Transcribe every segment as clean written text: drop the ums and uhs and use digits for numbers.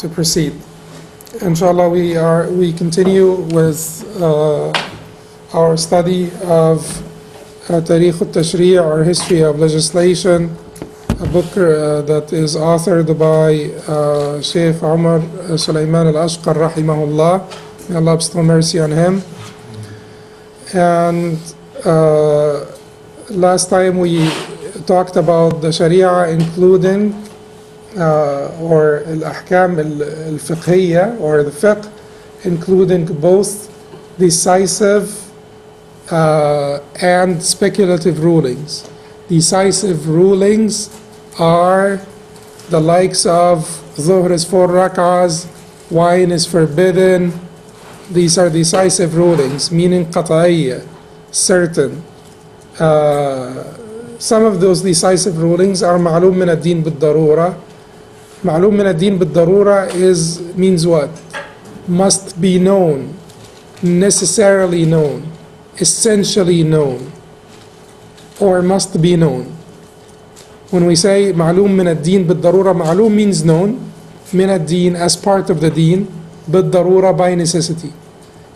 to proceed. Inshallah, we continue with our study of Tarikh al-Tashri', or History of Legislation, a book that is authored by Sheikh Umar Sulaiman al-Ashqar rahimahullah. May Allah bestow mercy on him. And last time we talked about the Sharia, including or al-ahkam al-fiqhiyya, or the fiqh, including both decisive and speculative rulings. Decisive rulings are the likes of Dhuhr is 4 rak'ahs, wine is forbidden. These are decisive rulings, meaning qat'iyya, certain. Some of those decisive rulings are ma'lum min ad-din bid-darura. Ma'lum min ad-din bid-darura means what? Must be known, necessarily known, essentially known, or must be known. When we say ma'lum min ad-din bid-darura, ma'lum means known, min ad-din as part of the deen, bid-darura by necessity.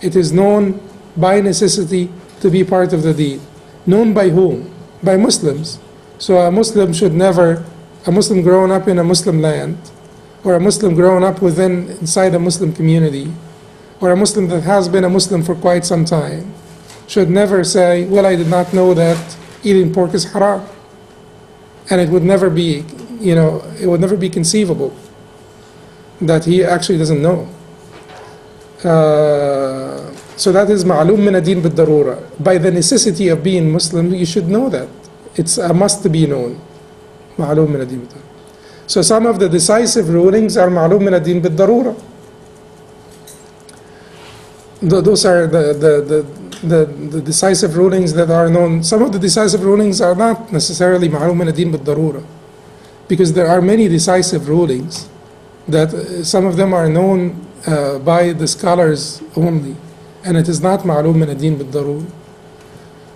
It is known by necessity to be part of the deen. Known by whom? By Muslims. So a Muslim should never, a Muslim growing up in a Muslim land, or a Muslim growing up inside a Muslim community, or a Muslim that has been a Muslim for quite some time, should never say, well, I did not know that eating pork is haram. And it would never be, it would never be conceivable that he actually doesn't know. So that is ma'lum min ad-din bid-darura. By the necessity of being Muslim, you should know that. It's a must be known. Ma'lum min ad-din bid-darura. So some of the decisive rulings are ma'lum min ad-din bid-darura. Those are the decisive rulings that are known. Some of the decisive rulings are not necessarily ma'lum min ad-din bid-darura, because there are many decisive rulings that some of them are known by the scholars only, and it is not ma'lum min ad-din bid-darura.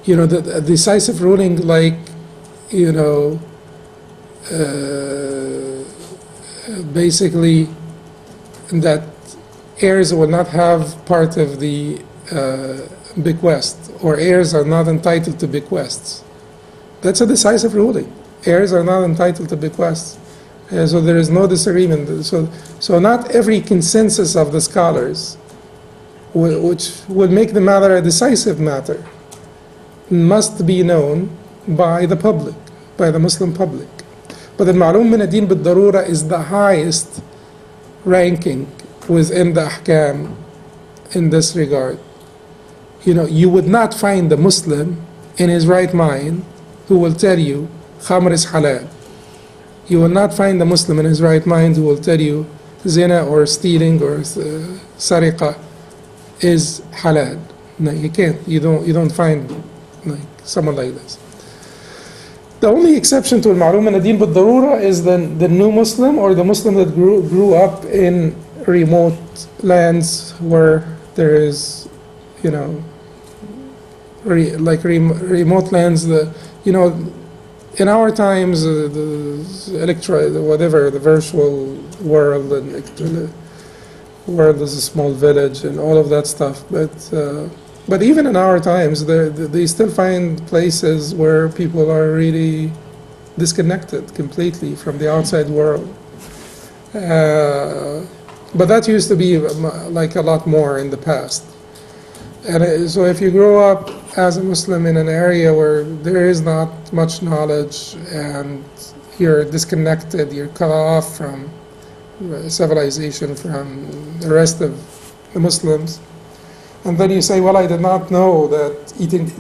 The decisive ruling, like, basically that heirs will not have part of the bequest, or heirs are not entitled to bequests. That's a decisive ruling. Heirs are not entitled to bequests. So there is no disagreement. So not every consensus of the scholars, which would make the matter a decisive matter, must be known by the public, by the Muslim public. But the ma'lum min ad-din bid-darura is the highest ranking within the ahkam in this regard. You would not find a Muslim in his right mind who will tell you khamr is halal. You will not find a Muslim in his right mind who will tell you zina or stealing or sariqa is halal. No, you can't. You don't find someone like this. The only exception to al-ma'lum min ad-din bid-darura is the new Muslim, or the Muslim that grew up in remote lands where there is, remote lands. In our times, the virtual world, and the world is a small village and all of that stuff. But even in our times, they still find places where people are really disconnected completely from the outside world. But that used to be like a lot more in the past. And so if you grow up as a Muslim in an area where there is not much knowledge, and you're disconnected, you're cut off from civilization, from the rest of the Muslims, and then you say, well, I did not know that eating,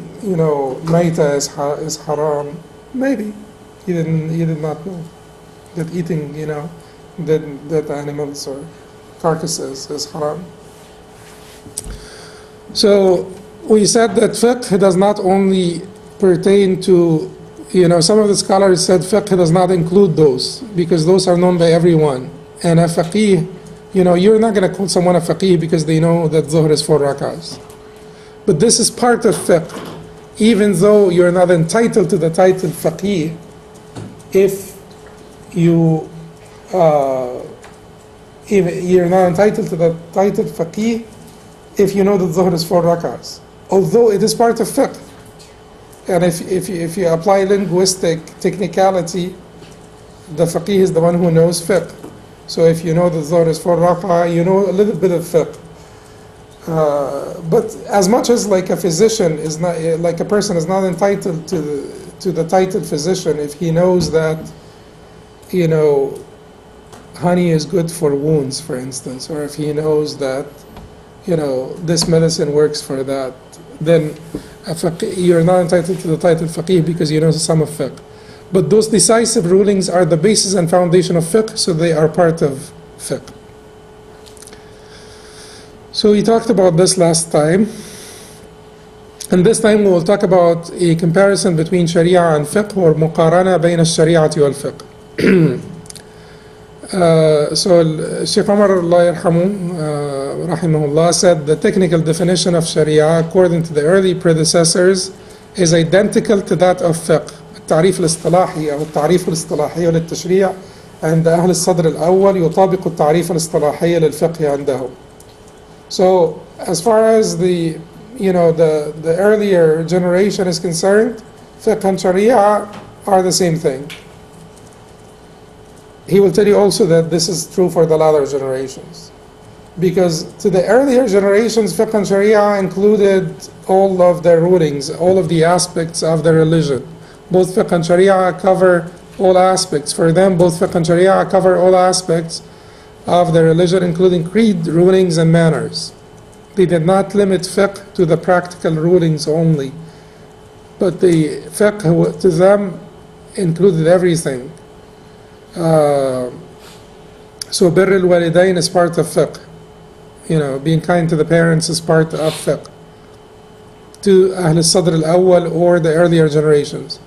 maita is haram. Maybe you did not know that eating, dead animals or carcasses is haram. So we said that fiqh does not only pertain to, some of the scholars said fiqh does not include those, because those are known by everyone. And a faqih, you're not going to call someone a faqih because they know that Dhuhr is 4 rak'ahs. But this is part of fiqh. Even though you're not entitled to the title faqih, if you You're not entitled to the title faqih if you know that Dhuhr is 4 rak'ahs, although it is part of fiqh. And if you apply linguistic technicality, the faqih is the one who knows fiqh. So if you know that Dhuhr is 4 rak'ah, you know a little bit of fiqh. But as much as like a physician is not, like a person is not entitled to the title physician if he knows that, you know, honey is good for wounds, for instance, or if he knows that, you know, this medicine works for that, then you're not entitled to the title faqih because you know some of fiqh. But those decisive rulings are the basis and foundation of fiqh, so they are part of fiqh. So we talked about this last time. And this time we will talk about a comparison between Sharia and fiqh, or muqarana bayna al-shari'ati wal-fiqh. So Sheikh Umar, Allah yarhamu, rahimahullah, said the technical definition of Sharia according to the early predecessors is identical to that of fiqh. التعريف الاصطلاحي أو التعريف الاصطلاحي للتشريع عند أهل الصدر الأول يطابق التعريف الاصطلاحي للفقه عندهم. So as far as the earlier generation is concerned, fiqh and sharia are the same thing. He will tell you also that this is true for the latter generations. Because to the earlier generations, fiqh and sharia included all of their rulings, all of the aspects of their religion. Both fiqh and sharia cover all aspects. For them, both fiqh and sharia cover all aspects of their religion, including creed, rulings, and manners. They did not limit fiqh to the practical rulings only, but the fiqh to them included everything. So birr al-walidain is part of fiqh. You know, being kind to the parents is part of fiqh. To Ahl al-Sadr al-Awwal or the earlier generations.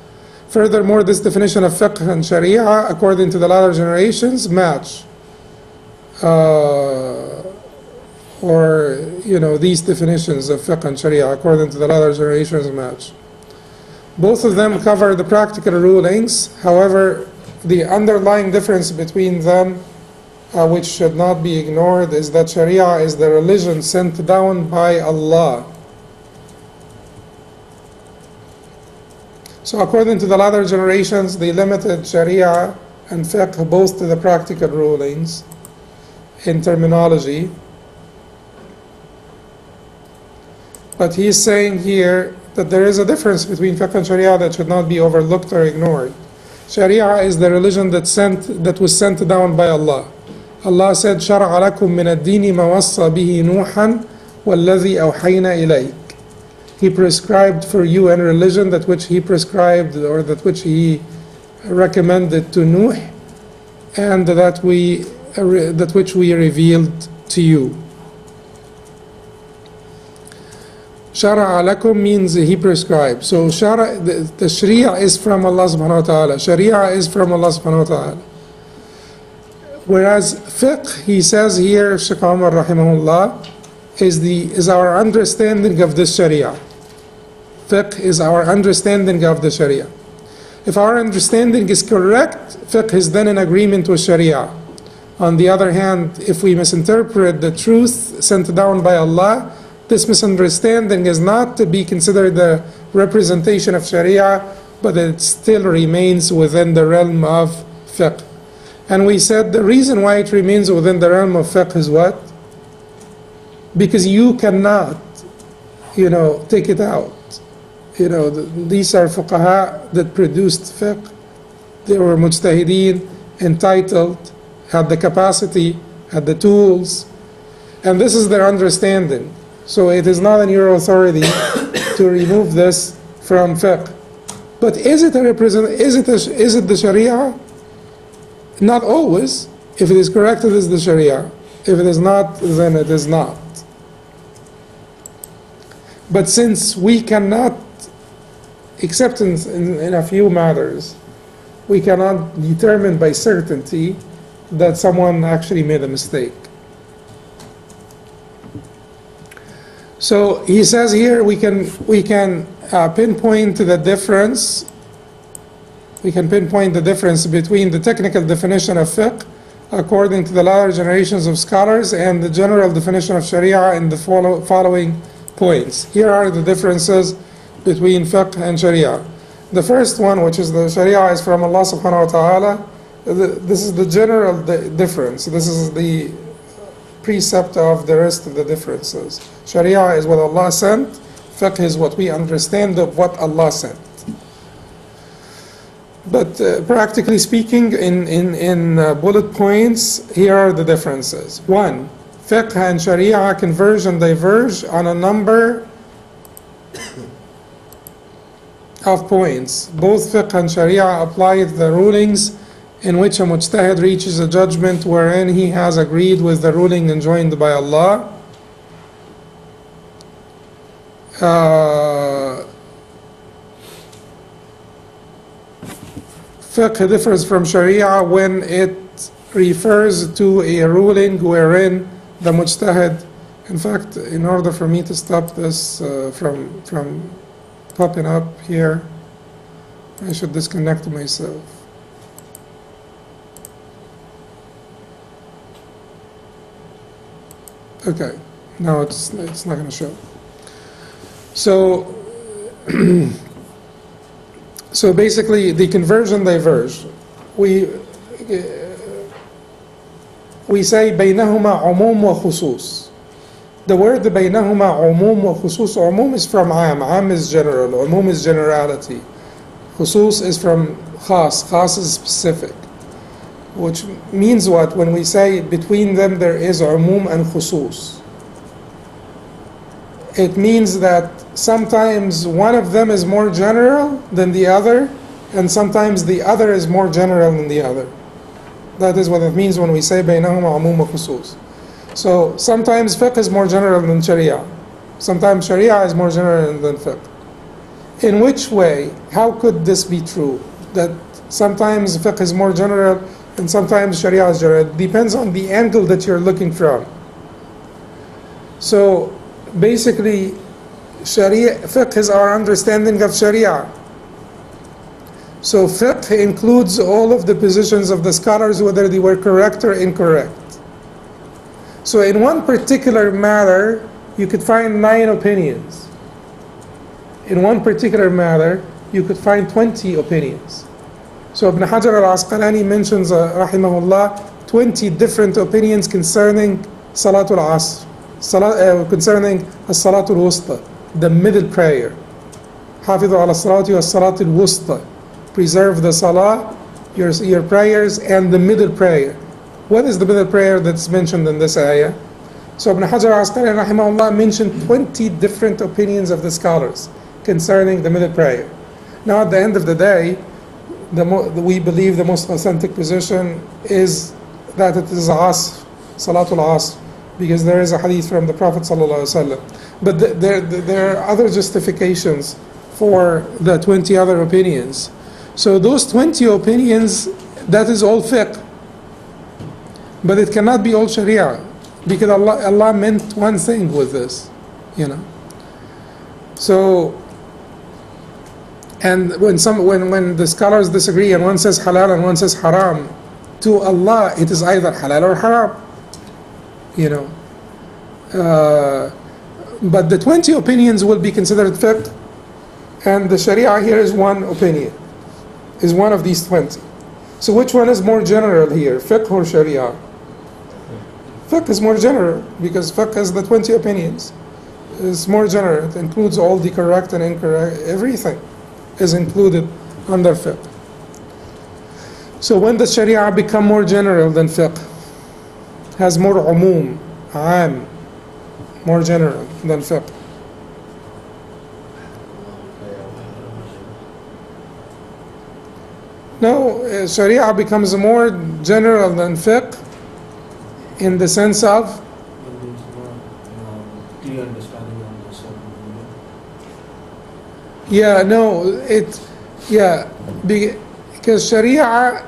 Furthermore, this definition of fiqh and sharia, according to the latter generations, match. These definitions of fiqh and sharia, according to the latter generations, match. Both of them cover the practical rulings. However, the underlying difference between them, which should not be ignored, is that sharia is the religion sent down by Allah. So according to the latter generations, they limited sharia and fiqh both to the practical rulings in terminology. But he's saying here that there is a difference between fiqh and sharia that should not be overlooked or ignored. Sharia is the religion that was sent down by Allah. Allah said, شَرَعَ لَكُم مِّنَ الدِّينِ مَا وَصَّى بِهِ نُوحًا وَالَّذِي أَوْحَيْنَا إِلَيْكَ. He prescribed for you in religion that which he prescribed or that which he recommended to Nuh, and that which we revealed to you. Shara alakum means he prescribed. So the Sharia is from Allah subhanahu wa ta'ala. Sharia is from Allah subhanahu wa ta'ala. Whereas fiqh, he says here, Shaykh Umar rahimahullah, is our understanding of this Sharia. Fiqh is our understanding of the Sharia. If our understanding is correct, fiqh is then in agreement with Sharia. On the other hand, if we misinterpret the truth sent down by Allah, this misunderstanding is not to be considered the representation of Sharia, but it still remains within the realm of fiqh. And we said the reason why it remains within the realm of fiqh is what? Because you cannot, take it out. These are fuqaha that produced fiqh. They were mujtahideen, entitled, had the capacity, had the tools, and this is their understanding. So it is not in your authority to remove this from fiqh. But is it the Sharia? Not always. If it is correct, it is the Sharia. If it is not, then it is not. But since we cannot, except in a few matters, we cannot determine by certainty that someone actually made a mistake. So he says here we can pinpoint the difference. We can pinpoint the difference between the technical definition of fiqh according to the latter generations of scholars, and the general definition of Sharia in the following points. Here are the differences between fiqh and Sharia. The first one, which is the Sharia, is from Allah subhanahu wa ta'ala. This is the general difference. This is the precept of the rest of the differences. Sharia is what Allah sent. Fiqh is what we understand of what Allah sent. But practically speaking, in bullet points, here are the differences. One, fiqh and Sharia converge and diverge on a number of points. Both fiqh and Sharia apply the rulings in which a mujtahid reaches a judgment wherein he has agreed with the ruling enjoined by Allah. Fiqh differs from Sharia when it refers to a ruling wherein the mujtahid, in fact, in order for me to stop this from popping up here, I should disconnect myself. Okay, now it's not going to show. So so basically, the conversion diverge. We say بينهما عموم وخصوص. The word بينهما عموم وخصوص. عموم is from عام. عام is general. عموم is generality. خصوص is from خاص. خاص is specific. Which means what? When we say between them there is عموم and خصوص. It means that sometimes one of them is more general than the other, and sometimes the other is more general than the other. That is what it means when we say بينهما عموم وخصوص. So sometimes fiqh is more general than Sharia. Sometimes Sharia is more general than fiqh. In which way? How could this be true? That sometimes fiqh is more general and sometimes Sharia is general. It depends on the angle that you're looking from. So basically, Sharia, fiqh is our understanding of Sharia. So fiqh includes all of the positions of the scholars, whether they were correct or incorrect. So in one particular matter, you could find 9 opinions. In one particular matter, you could find 20 opinions. So Ibn Hajar al-Asqalani mentions, rahimahullah, 20 different opinions concerning Salatul Asr. Concerning as-salatul wusta, the middle prayer. حافظوا على الصلاة والصلاة الوسطى. Preserve the salah, your prayers, and the middle prayer. What is the middle prayer that's mentioned in this ayah? So Ibn Hajar al-Asqalani rahimahullah mentioned 20 different opinions of the scholars concerning the middle prayer. Now at the end of the day, we believe the most authentic position is that it is Asr, Salatul Asr, because there is a hadith from the Prophet ﷺ. But there are other justifications for the 20 other opinions. So those 20 opinions, that is all fiqh. But it cannot be all Sharia, because Allah meant one thing with this, you know. So, and when the scholars disagree and one says halal and one says haram, to Allah it is either halal or haram. You know, but the 20 opinions will be considered fiqh, and the Sharia here is one opinion, is one of these 20. So which one is more general here, fiqh or Sharia? Fiqh is more general, because fiqh has the 20 opinions. It's more general, it includes all the correct and incorrect, everything is included under fiqh. So when does Sharia become more general than fiqh? Has more umum, aam, more general than fiqh. No, Sharia becomes more general than fiqh in the sense of clear understanding of the certain because Sharia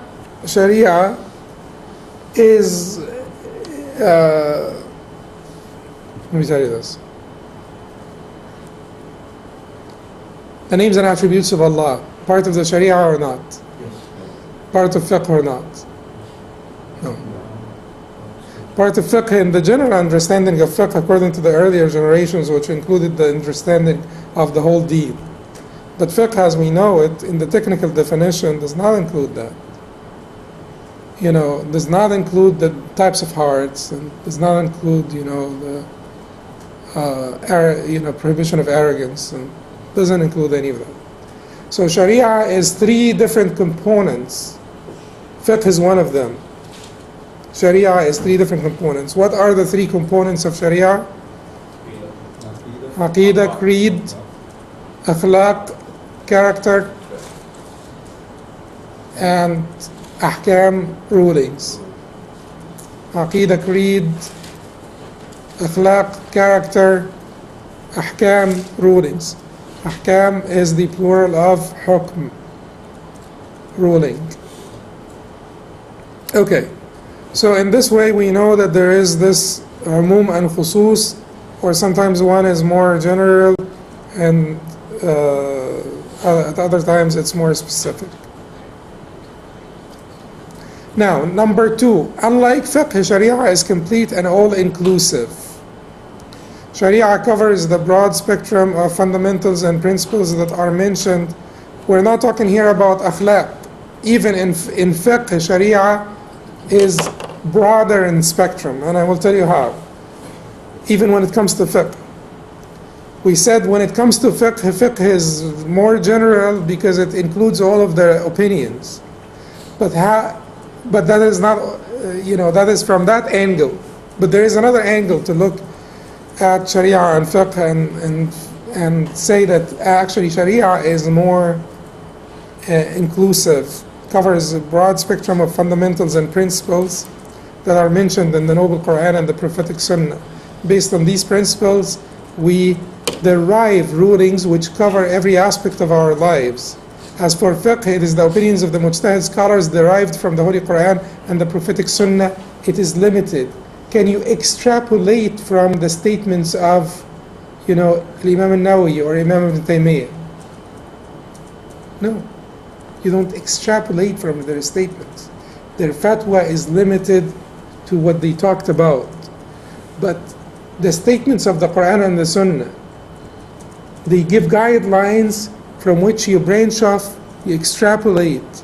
is let me tell you this. The names and attributes of Allah, part of the Sharia or not? Yes. Part of fiqh or not? No. Part of fiqh in the general understanding of fiqh according to the earlier generations, which included the understanding of the whole deen. But fiqh as we know it, in the technical definition, does not include that. Does not include the types of hearts, and does not include, the prohibition of arrogance, and doesn't include any of that. So Sharia is 3 different components. Fiqh is one of them. Sharia is 3 different components. What are the 3 components of Sharia? Aqidah, creed, akhlaq, character, and ahkam, rulings. Aqidah, creed, akhlaq, character, ahkam, rulings. Ahkam is the plural of hukm, ruling. Okay, so in this way we know that there is this umum and khusus, or sometimes one is more general and at other times it's more specific. Now, number 2, unlike fiqh, Sharia is complete and all-inclusive. Sharia covers the broad spectrum of fundamentals and principles that are mentioned. We're not talking here about akhlaq. Even in fiqh, Sharia is broader in spectrum, and I will tell you how. Even when it comes to fiqh. We said when it comes to fiqh, fiqh is more general because it includes all of the opinions. But that is not, that is from that angle. But there is another angle to look at Sharia and fiqh and say that actually Sharia is more inclusive, covers a broad spectrum of fundamentals and principles that are mentioned in the Noble Quran and the Prophetic Sunnah. Based on these principles, we derive rulings which cover every aspect of our lives. As for fiqh, it is the opinions of the mujtahid scholars derived from the Holy Quran and the Prophetic Sunnah. It is limited. Can you extrapolate from the statements of, Imam al-Nawawi or Imam ibn Taymiyyah? No. You don't extrapolate from their statements. Their fatwa is limited to what they talked about. But the statements of the Quran and the Sunnah, they give guidelines from which you branch off, you extrapolate.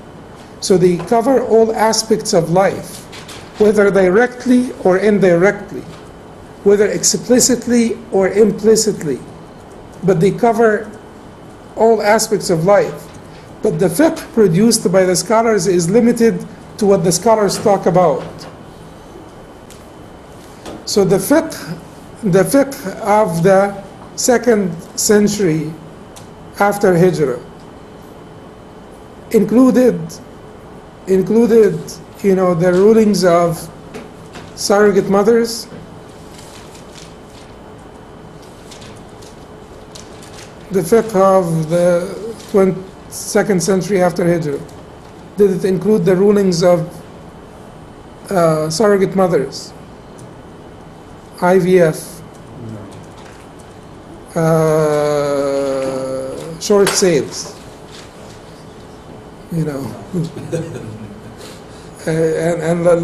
So they cover all aspects of life, whether directly or indirectly, whether explicitly or implicitly. But they cover all aspects of life. But the fiqh produced by the scholars is limited to what the scholars talk about. So the fiqh of the 2nd century after Hijrah included the rulings of surrogate mothers, the fiqh of the 2nd century after Hijrah. Did it include the rulings of surrogate mothers, IVF, short sales, and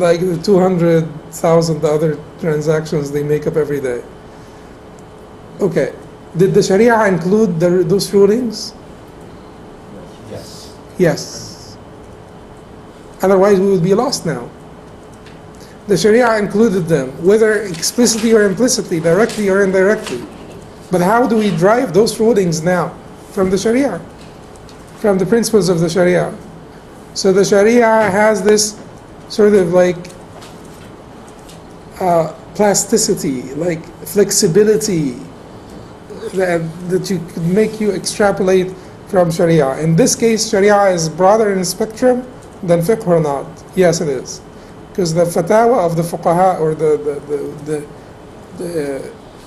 like the 200,000 other transactions they make up every day? Okay, did the Sharia include those rulings? Yes. Otherwise we would be lost now. The Sharia included them, whether explicitly or implicitly, directly or indirectly. But how do we drive those rulings now? From the Sharia, from the principles of the Sharia. So the Sharia has this sort of like plasticity, like flexibility that you could make you extrapolate from Sharia. In this case, Sharia is broader in spectrum than fiqh or not? Yes, it is. Because the fatwa of the fuqaha, or the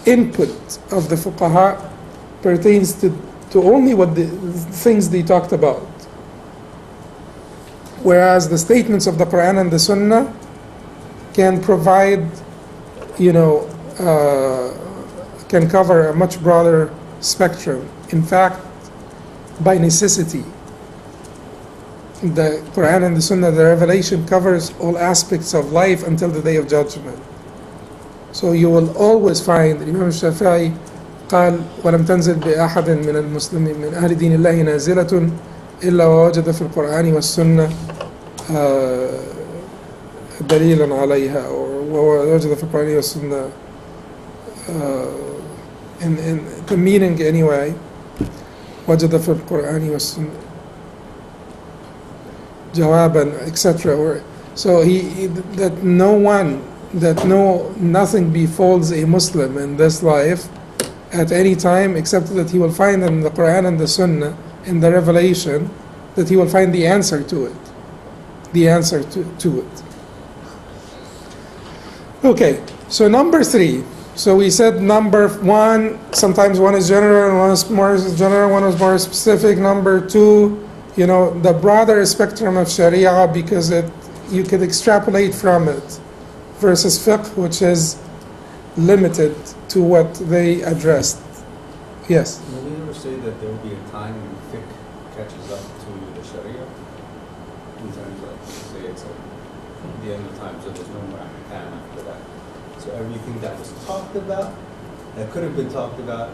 input of the fuqaha, pertains to only what the things they talked about. Whereas the statements of the Quran and the Sunnah can provide, can cover a much broader spectrum. In fact, by necessity, the Quran and the Sunnah, the revelation covers all aspects of life until the Day of Judgment. So you will always find Imam Shafi'i قال ولم تنزل بأحد من المسلمين من أهل دين الله نازلة إلا ووجد في القرآن والسنة دليلا عليها ووجد في القرآن والسنة in the meaning anyway وجد في القرآن والسنة جوابا etc. So nothing befalls a Muslim in this life at any time except that he will find in the Quran and the Sunnah in the revelation that he will find the answer to it. The answer to it. Okay, so number 3. So we said number 1, sometimes one is general and one is more general, one is more specific. Number 2, the broader spectrum of Sharia because you could extrapolate from it versus fiqh, which is limited to what they addressed. Yes? Will we ever say that there will be a time when fiqh catches up to the Sharia? In terms of, say, it's at the end of time, so there's no more ahkam after that. So everything that was talked about, that could have been talked about,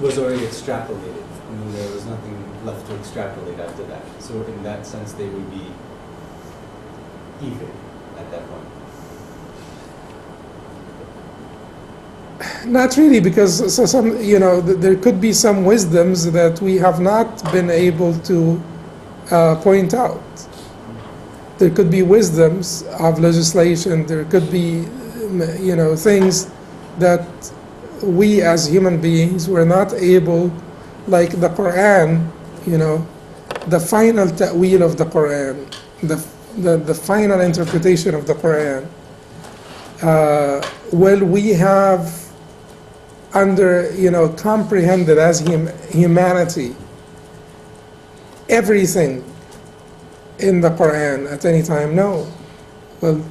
was already extrapolated. And there was nothing left to extrapolate after that. So in that sense, they would be even at that point. Not really, because there could be some wisdoms that we have not been able to point out. There could be wisdoms of legislation. There could be, things that we as human beings were not able, like the Quran, the final ta'wil of the Quran, the final interpretation of the Quran. Will we have comprehended as humanity everything in the Quran at any time? No. Well,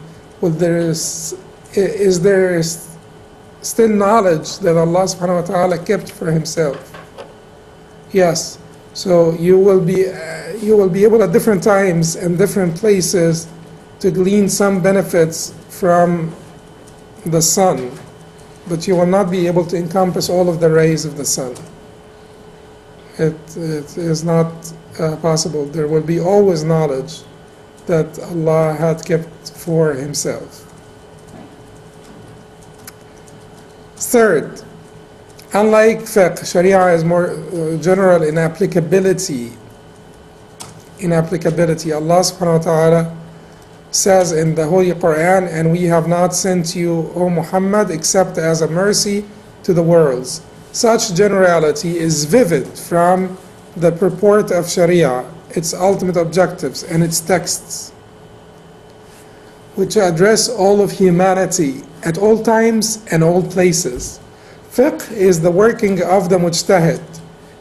is there still knowledge that Allah subhanahu wa ta'ala kept for himself? Yes. So you will be able at different times and different places to glean some benefits from the sun, but you will not be able to encompass all of the rays of the sun. It is not possible. There will be always knowledge that Allah had kept for himself. Third, unlike fiqh, Sharia is more general in applicability. Allah subhanahu wa ta'ala says in the Holy Quran, and we have not sent you, O Muhammad, except as a mercy to the worlds. Such generality is vivid from the purport of Sharia, its ultimate objectives, and its texts, which address all of humanity at all times and all places. Fiqh is the working of the mujtahid.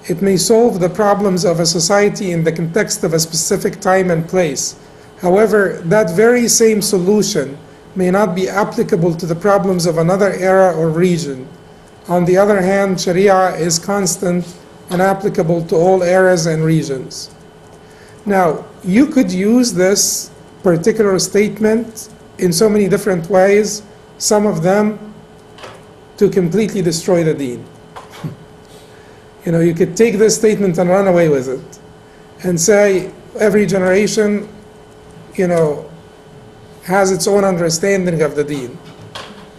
It may solve the problems of a society in the context of a specific time and place. However, that very same solution may not be applicable to the problems of another era or region. On the other hand, Sharia is constant and applicable to all eras and regions. Now, you could use this particular statement in so many different ways, some of them to completely destroy the deen. You could take this statement and run away with it and say every generation has its own understanding of the deen.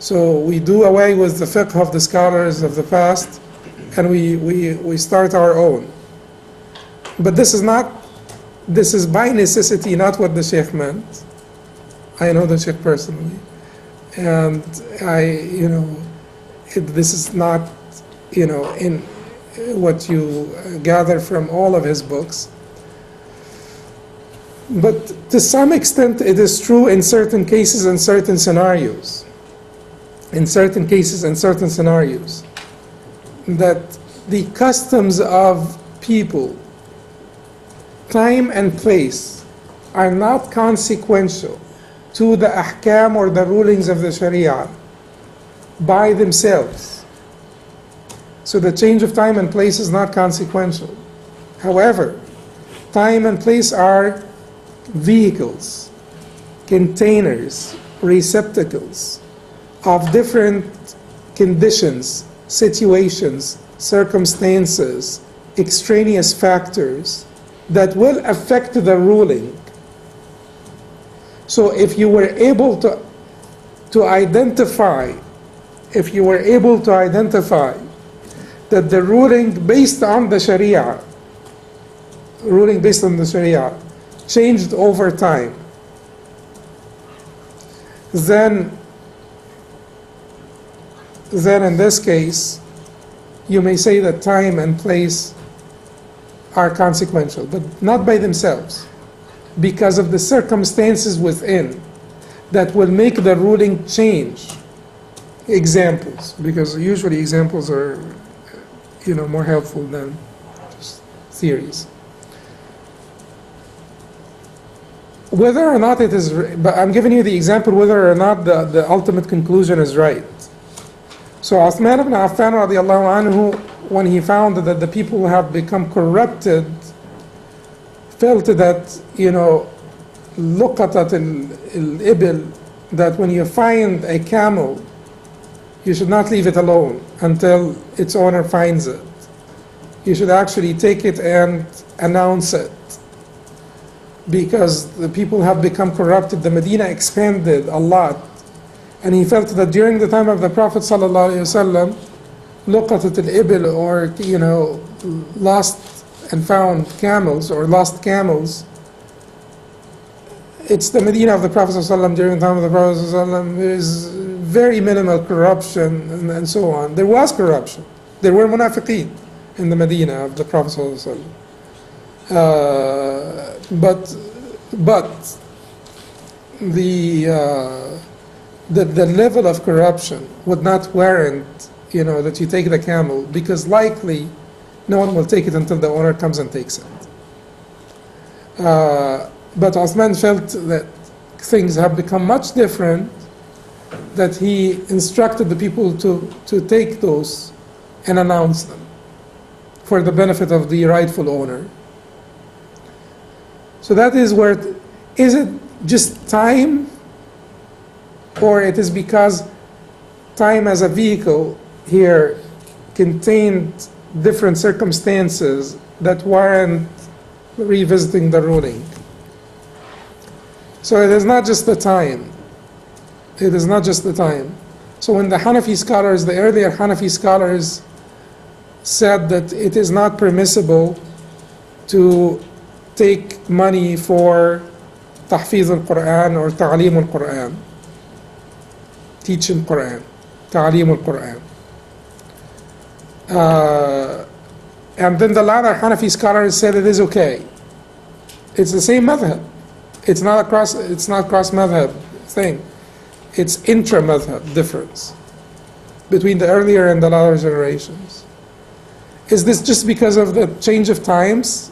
So we do away with the fiqh of the scholars of the past and we start our own. But this is by necessity not what the Sheikh meant. I know the Sheikh personally. And this is not, in what you gather from all of his books. But to some extent, it is true in certain cases and certain scenarios. That the customs of people, time and place, are not consequential to the ahkam or the rulings of the Sharia by themselves. So the change of time and place is not consequential. However, time and place are vehicles, containers receptacles of different conditions, situations, circumstances, extraneous factors that will affect the ruling. So if you were able to identify, if you were able to identify that the ruling based on the Sharia, changed over time, then in this case, you may say that time and place are consequential, but not by themselves, because of the circumstances within that will make the ruling change. Examples, because usually examples are, more helpful than just theories. Whether or not it is, but I'm giving you the example whether or not the ultimate conclusion is right. So Uthman ibn Affan radiallahu anhu, when he found that the people have become corrupted, felt that, luqatat al-ibil, that when you find a camel, you should not leave it alone until its owner finds it. You should actually take it and announce it, because the people have become corrupted. The Medina expanded a lot, and he felt that during the time of the Prophet ﷺ, luqatat al-ibil, or lost and found camels, or lost camels, it's the Medina of the Prophet ﷺ. During the time of the Prophet ﷺ, there is very minimal corruption and so on. There was corruption. There were munafiqeen in the Medina of the Prophet ﷺ. But the level of corruption would not warrant, that you take the camel, because likely no one will take it until the owner comes and takes it. But Uthman felt that things have become much different, that he instructed the people to take those and announce them for the benefit of the rightful owner. So that is where, is it just time, or it is because time as a vehicle here contained different circumstances that warrant revisiting the ruling? So it is not just the time. It is not just the time. So when the Hanafi scholars, the earlier Hanafi scholars, said that it is not permissible to take money for tahfiz al-Quran or ta'aleem al-Quran, teaching Quran, ta'aleem al-Quran. And then the latter Hanafi scholars said it is okay. It's the same madhab. It's not cross madhab thing. It's intra-madhab difference between the earlier and the latter generations. Is this just because of the change of times,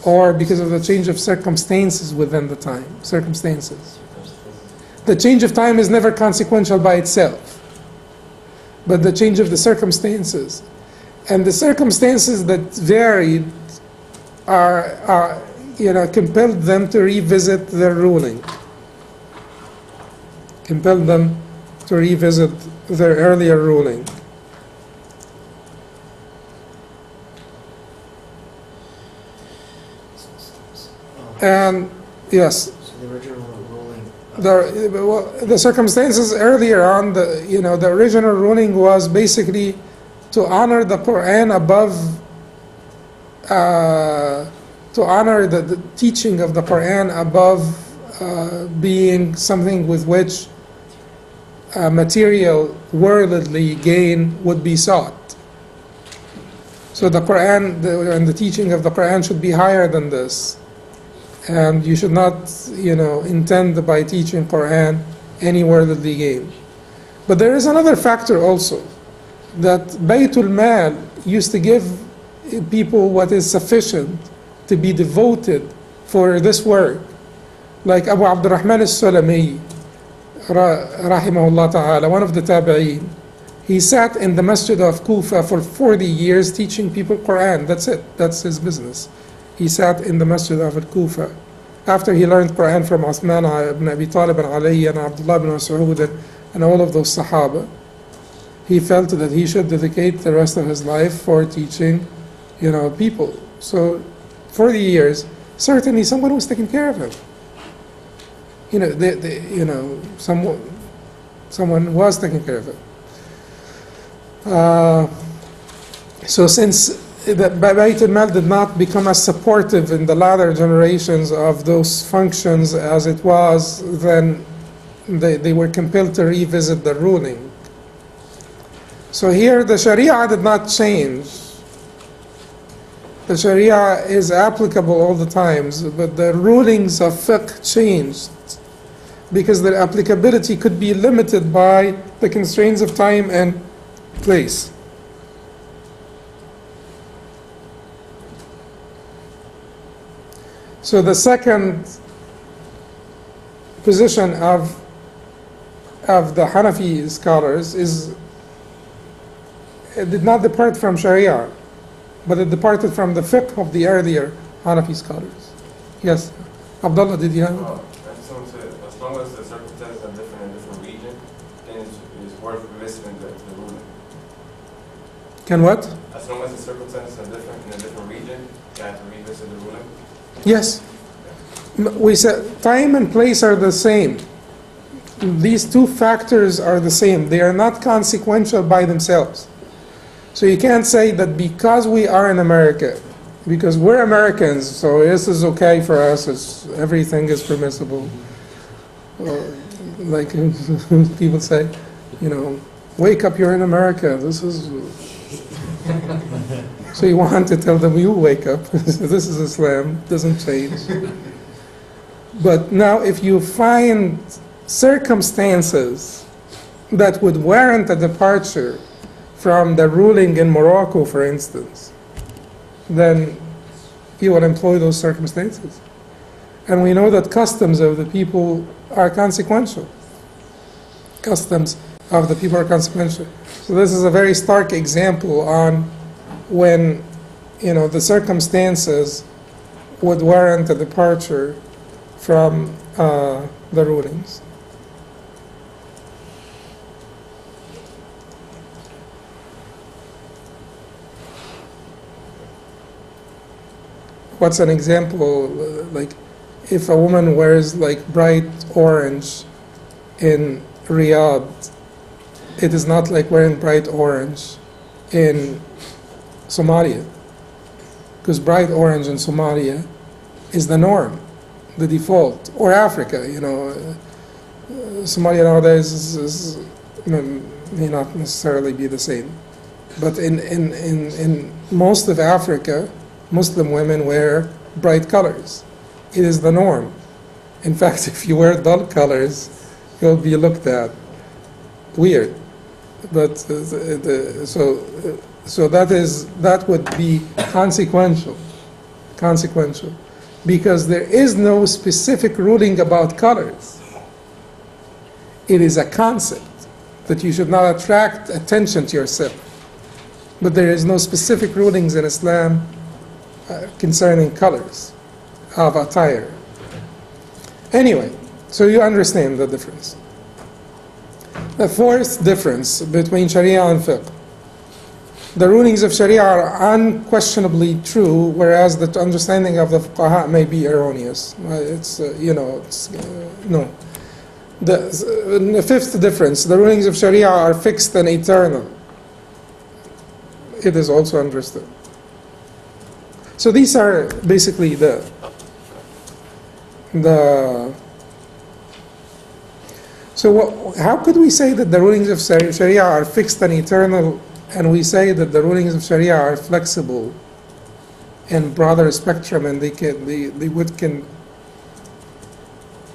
or because of the change of circumstances within the time? Circumstances. The change of time is never consequential by itself, but the change of the circumstances. And the circumstances that varied are compelled them to revisit their ruling. Compelled them to revisit their earlier ruling. And yes, So the original ruling. the circumstances earlier on, the original ruling was basically to honor the Quran above, to honor the teaching of the Quran above being something with which material worldly gain would be sought. So the Quran and the teaching of the Quran should be higher than this. And you should not, intend by teaching Quran any worldly gain. But there is another factor also, that Baytul Mal used to give people what is sufficient to be devoted for this work. Like Abu Abdurrahman al-Sulami, rahimahullah ta'ala, one of the tabi'een, he sat in the masjid of Kufa for 40 years teaching people Quran. That's it. That's his business. He sat in the masjid of Kufa after he learned Quran from Uthman ibn Abi Talib and Ali and Abdullah ibn Mas'ud and all of those Sahaba, he felt that he should dedicate the rest of his life for teaching, people. So, for the years, certainly someone was taking care of him. Someone was taking care of him. So since the Bayt al-Mal did not become as supportive in the latter generations of those functions as it was, then they were compelled to revisit the ruling. So here the Sharia did not change. The Sharia is applicable all the times, but the rulings of fiqh changed because their applicability could be limited by the constraints of time and place. So the second position of the Hanafi scholars it did not depart from Sharia, but it departed from the fiqh of the earlier Hanafi scholars. Yes, Abdullah, did you have? I just want to say, as long as the circumstances are different in different region, then it's worth revisiting the ruling. Can what? As long as the circumstances are different in a different region, you have to revisit the ruling. Yes. We said time and place are the same. These two factors are the same. They are not consequential by themselves. So you can't say that because we are in America, because we're Americans, so this is okay for us, everything is permissible. Or like people say, wake up, you're in America. This is... So you want to tell them, you wake up. This is Islam, doesn't change. But now if you find circumstances that would warrant a departure from the ruling in Morocco, for instance, then you would employ those circumstances. And we know that customs of the people are consequential. Customs of the people are consequential. So this is a very stark example on when, the circumstances would warrant a departure from the rulings. What's an example? Like, if a woman wears like bright orange in Riyadh, it is not like wearing bright orange in Somalia, because bright orange in Somalia is the norm, the default, or Africa. Somalia nowadays may not necessarily be the same, but in most of Africa, Muslim women wear bright colors. It is the norm. In fact, if you wear dull colors, you'll be looked at weird. But so that would be consequential, because there is no specific ruling about colors. It is a concept that you should not attract attention to yourself. But there is no specific rulings in Islam concerning colors of attire. Anyway, so you understand the difference. The fourth difference between Sharia and fiqh. The rulings of Sharia are unquestionably true, whereas the understanding of the fuqaha may be erroneous. No. The fifth difference, the rulings of Sharia are fixed and eternal. It is also understood. So these are basically how could we say that the rulings of Sharia are fixed and eternal, and we say that the rulings of Sharia are flexible and broader spectrum, and they can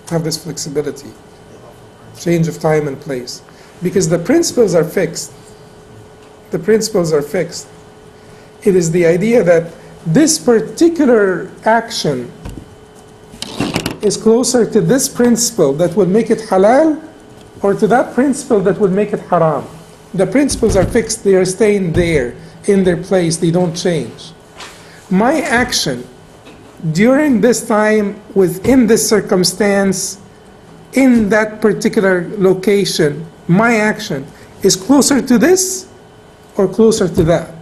have this flexibility, change of time and place, because the principles are fixed. The principles are fixed. It is the idea that this particular action is closer to this principle that will make it halal, or to that principle that will make it haram. The principles are fixed, they are staying there in their place, they don't change. My action during this time, within this circumstance, in that particular location, my action is closer to this or closer to that.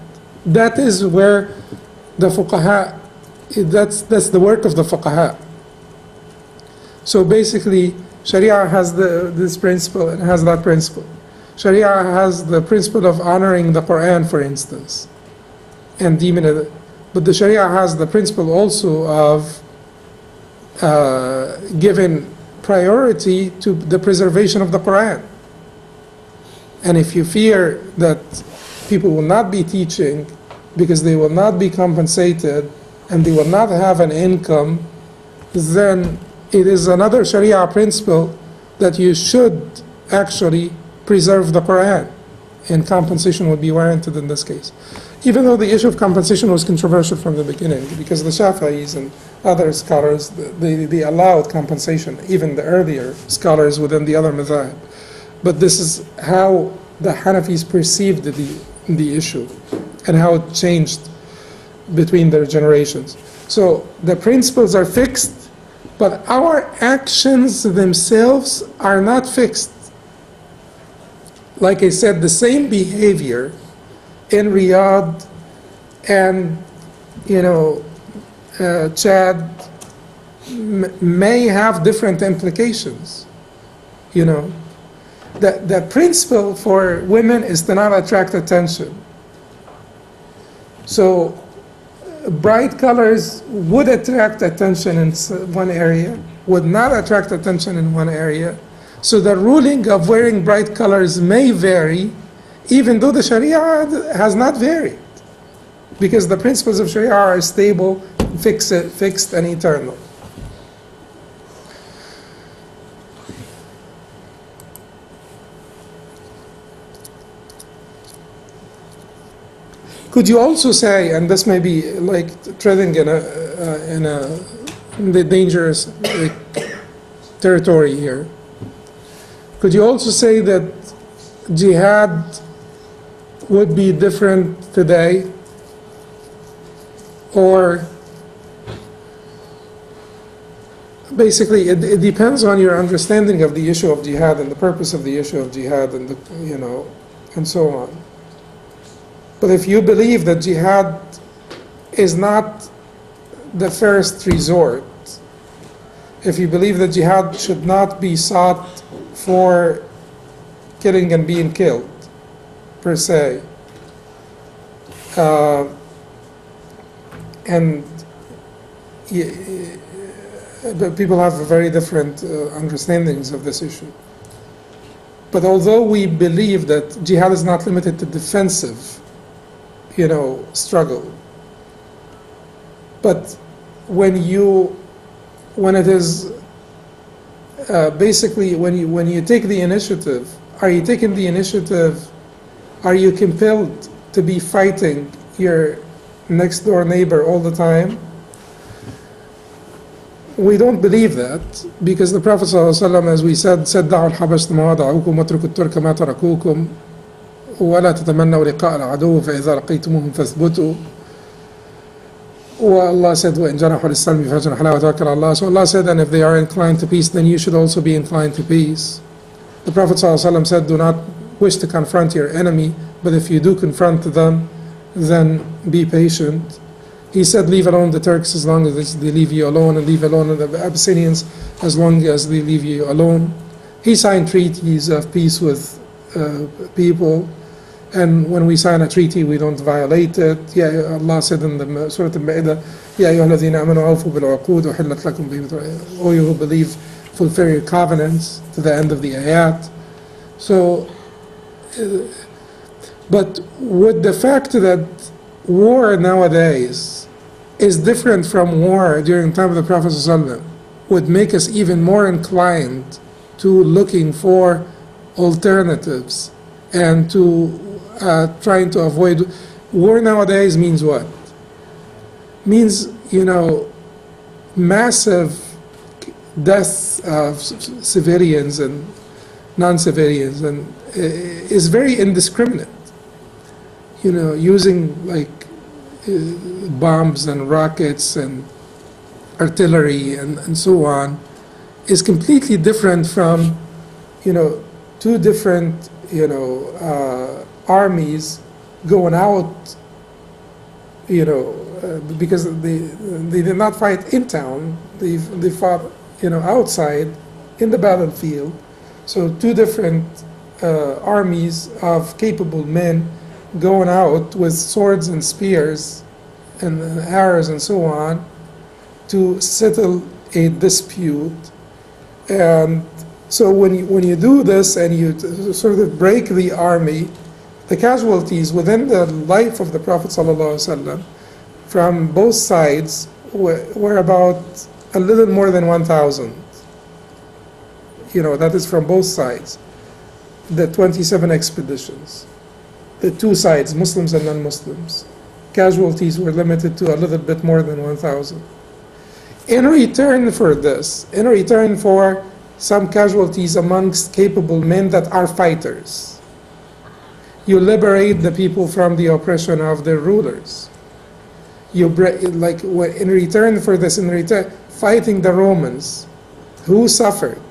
That is where the fuqaha, that's the work of the fuqaha. So basically, Sharia has this principle and has that principle. Sharia has the principle of honoring the Quran, for instance, and deeming it. But the Sharia has the principle also of giving priority to the preservation of the Quran. And if you fear that people will not be teaching because they will not be compensated and they will not have an income, then it is another Sharia principle that you should actually preserve the Quran, and compensation would be warranted in this case. Even though the issue of compensation was controversial from the beginning, because the Shafi'is and other scholars, they allowed compensation, even the earlier scholars within the other madhab. But this is how the Hanafis perceived the issue and how it changed between their generations. So the principles are fixed, but our actions themselves are not fixed. Like I said, the same behavior in Riyadh and, Chad may have different implications. The principle for women is to not attract attention. So bright colors would attract attention in one area, would not attract attention in one area. So the ruling of wearing bright colors may vary, even though the Sharia has not varied, because the principles of Sharia are stable, fixed and eternal. Could you also say, and this may be like treading in the dangerous territory here, could you also say that jihad would be different today? Or basically it depends on your understanding of the issue of jihad and the purpose of the issue of jihad and and so on. But if you believe that jihad is not the first resort, if you believe that jihad should not be sought for killing and being killed, per se, but people have very different understandings of this issue. But although we believe that jihad is not limited to defensive, struggle, but when it is basically when you take the initiative, are you taking the initiative? Are you compelled to be fighting your next door neighbor all the time? We don't believe that, because the Prophet ﷺ, as we said, دعوا الحبشة ما وضعوكم واتركوا الترك ما تركوكم ولا تتمنوا لقاء العدو فإذا لقيتموهم فاثبتوا. Allah said, وإن جنحوا للسلم فاجنح له وتوكل على Allah. So Allah said, and if they are inclined to peace, then you should also be inclined to peace. The Prophet ﷺ said, do not wish to confront your enemy, but if you do confront them, then be patient. He said, leave alone the Turks as long as they leave you alone, and leave alone the Abyssinians as long as they leave you alone. He signed treaties of peace with people, and when we sign a treaty, we don't violate it. Yeah, Allah said in the Surah Al-Ma'idah, يا أيها الذين آمنوا أوفوا بالعقود وحلت لكم بهيمة. O you who believe, fulfill your covenants, to the end of the ayat. So, but with the fact that war nowadays is different from war during the time of the Prophet ﷺ, would make us even more inclined to looking for alternatives and to trying to avoid war. Nowadays means what? Means, massive deaths of civilians and non-civilians, and is very indiscriminate. Using like bombs and rockets and artillery and so on, is completely different from, two different, armies going out, because they did not fight in town, they fought, outside in the battlefield. So two different armies of capable men going out with swords and spears and arrows and so on to settle a dispute. And so when you do this and you sort of break the army, the casualties within the life of the Prophet ﷺ from both sides were about a little more than 1,000. That is from both sides. The 27 expeditions, the two sides, Muslims and non-Muslims, casualties were limited to a little bit more than 1,000. In return for this, in return for some casualties amongst capable men that are fighters, you liberate the people from the oppression of their rulers. In return for this, fighting the Romans, who suffered.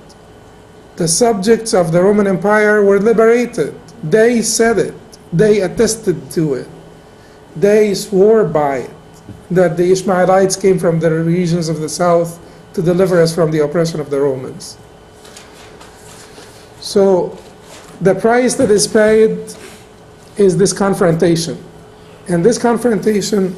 The subjects of the Roman Empire were liberated. They said it. They attested to it. They swore by it, that the Ishmaelites came from the regions of the south to deliver us from the oppression of the Romans. So the price that is paid is this confrontation. And this confrontation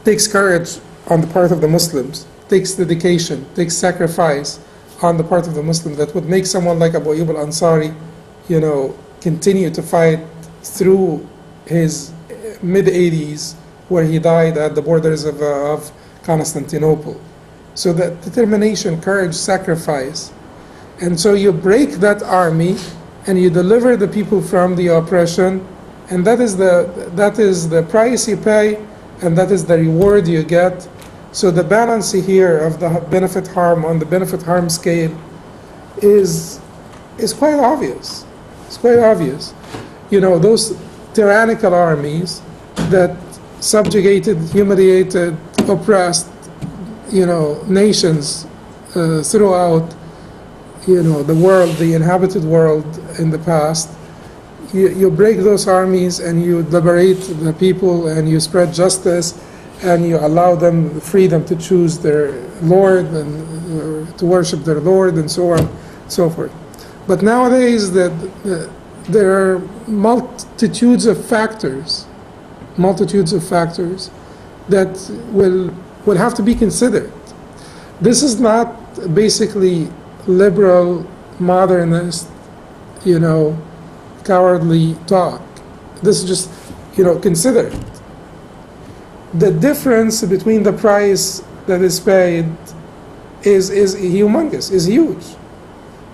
takes courage on the part of the Muslims, takes dedication, takes sacrifice on the part of the Muslims that would make someone like Abu Ayyub al-Ansari, continue to fight through his mid-80s, where he died at the borders of Constantinople. So that determination, courage, sacrifice. And so you break that army and you deliver the people from the oppression, and that is the price you pay, and that is the reward you get. So the balance here of the benefit-harm on the benefit-harm scale is quite obvious. It's quite obvious. Those tyrannical armies that subjugated, humiliated, oppressed, nations throughout, the world, the inhabited world in the past. You break those armies and you liberate the people and you spread justice and you allow them freedom to choose their Lord and to worship their Lord and so on, so forth. But nowadays there are multitudes of factors that will have to be considered. This is not basically liberal, modernist, cowardly talk. This is just, consider it. The difference between the price that is paid is humongous, is huge.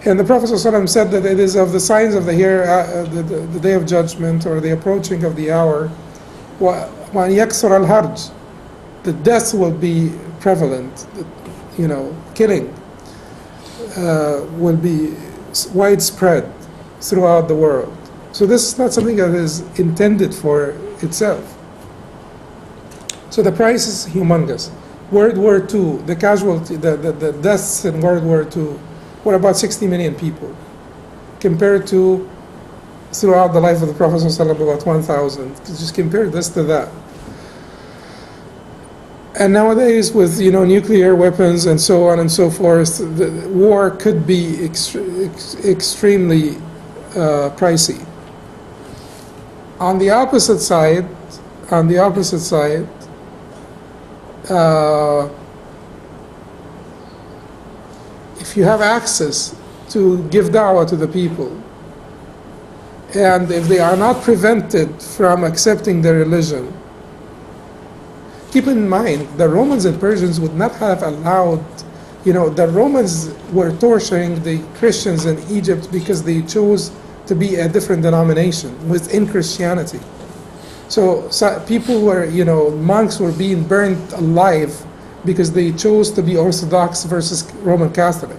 And the Prophet ﷺ said that it is of the signs of the day of judgment, or the approaching of the hour, وَأَنْ يَكْثُرَ الْهَرْجِ, the death will be prevalent, killing will be widespread throughout the world. So this is not something that is intended for itself. So the price is humongous. World War II, the casualty, the deaths in World War II were about 60 million people, compared to throughout the life of the Prophet ﷺ about 1,000. Just compare this to that. And nowadays, with nuclear weapons and so on and so forth, the war could be extremely pricey. On the opposite side, if you have access to give da'wah to the people, and if they are not prevented from accepting their religion, keep in mind, the Romans and Persians would not have allowed, the Romans were torturing the Christians in Egypt because they chose to be a different denomination within Christianity. So people were, monks were being burned alive because they chose to be Orthodox versus Roman Catholic.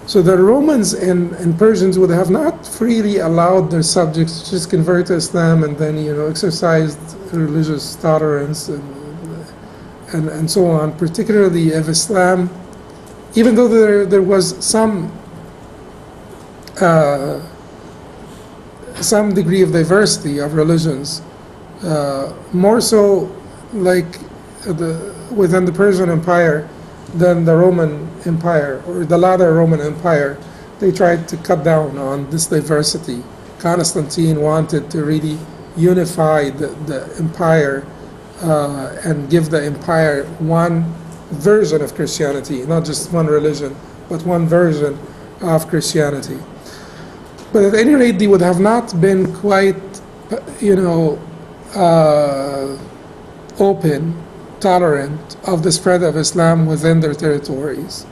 So the Romans and Persians would have not freely allowed their subjects to just convert to Islam and then, exercised religious tolerance and so on, particularly if Islam, even though there was some degree of diversity of religions, more so like within the Persian Empire than the Roman Empire or the latter Roman Empire, they tried to cut down on this diversity. Constantine wanted to really unify the empire and give the empire one version of Christianity, not just one religion, but one version of Christianity. But at any rate, they would have not been quite, open, tolerant of the spread of Islam within their territories.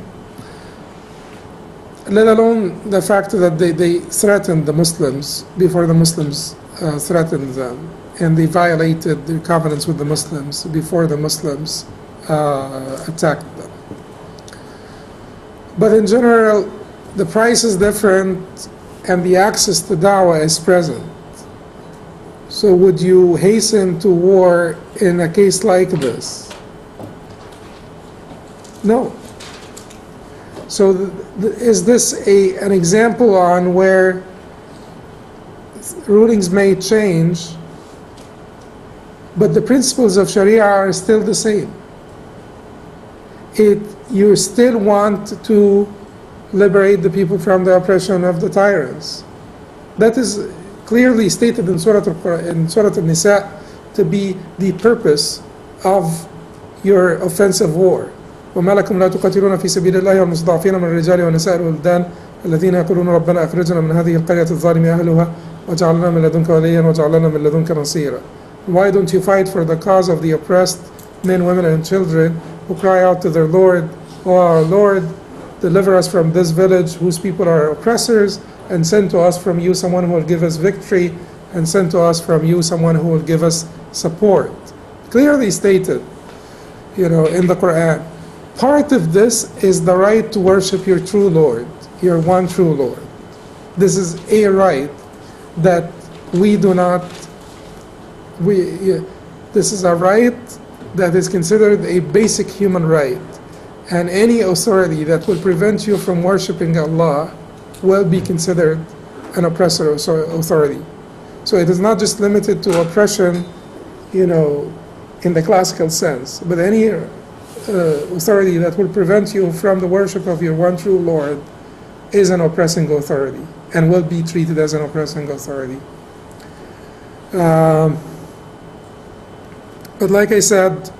Let alone the fact that they threatened the Muslims before the Muslims threatened them, and they violated their covenants with the Muslims before the Muslims attacked them. But in general, the price is different and the access to da'wah is present. So would you hasten to war in a case like this? No. So is this an example on where rulings may change, but the principles of Sharia are still the same? You still want to liberate the people from the oppression of the tyrants. That is clearly stated in Surah Al-Nisa to be the purpose of your offensive war. وما لكم لا تقاتلون في سبيل الله والمستضعفين من الرجال والنساء والولدان الذين يقولون ربنا أخرجنا من هذه القرية الظالم أهلها واجعل لنا من لدنك وليا واجعل لنا من لدنك نصيرا. Why don't you fight for the cause of the oppressed men, women, and children who cry out to their Lord, O our Lord, deliver us from this village whose people are oppressors, and send to us from you someone who will give us victory, and send to us from you someone who will give us support. Clearly stated, in the Quran. Part of this is the right to worship your true Lord, your one true Lord. This is a right that we do not, this is a right that is considered a basic human right. And any authority that will prevent you from worshiping Allah will be considered an oppressor authority. So it is not just limited to oppression, in the classical sense, but any authority that will prevent you from the worship of your one true Lord is an oppressing authority and will be treated as an oppressing authority. But like I said,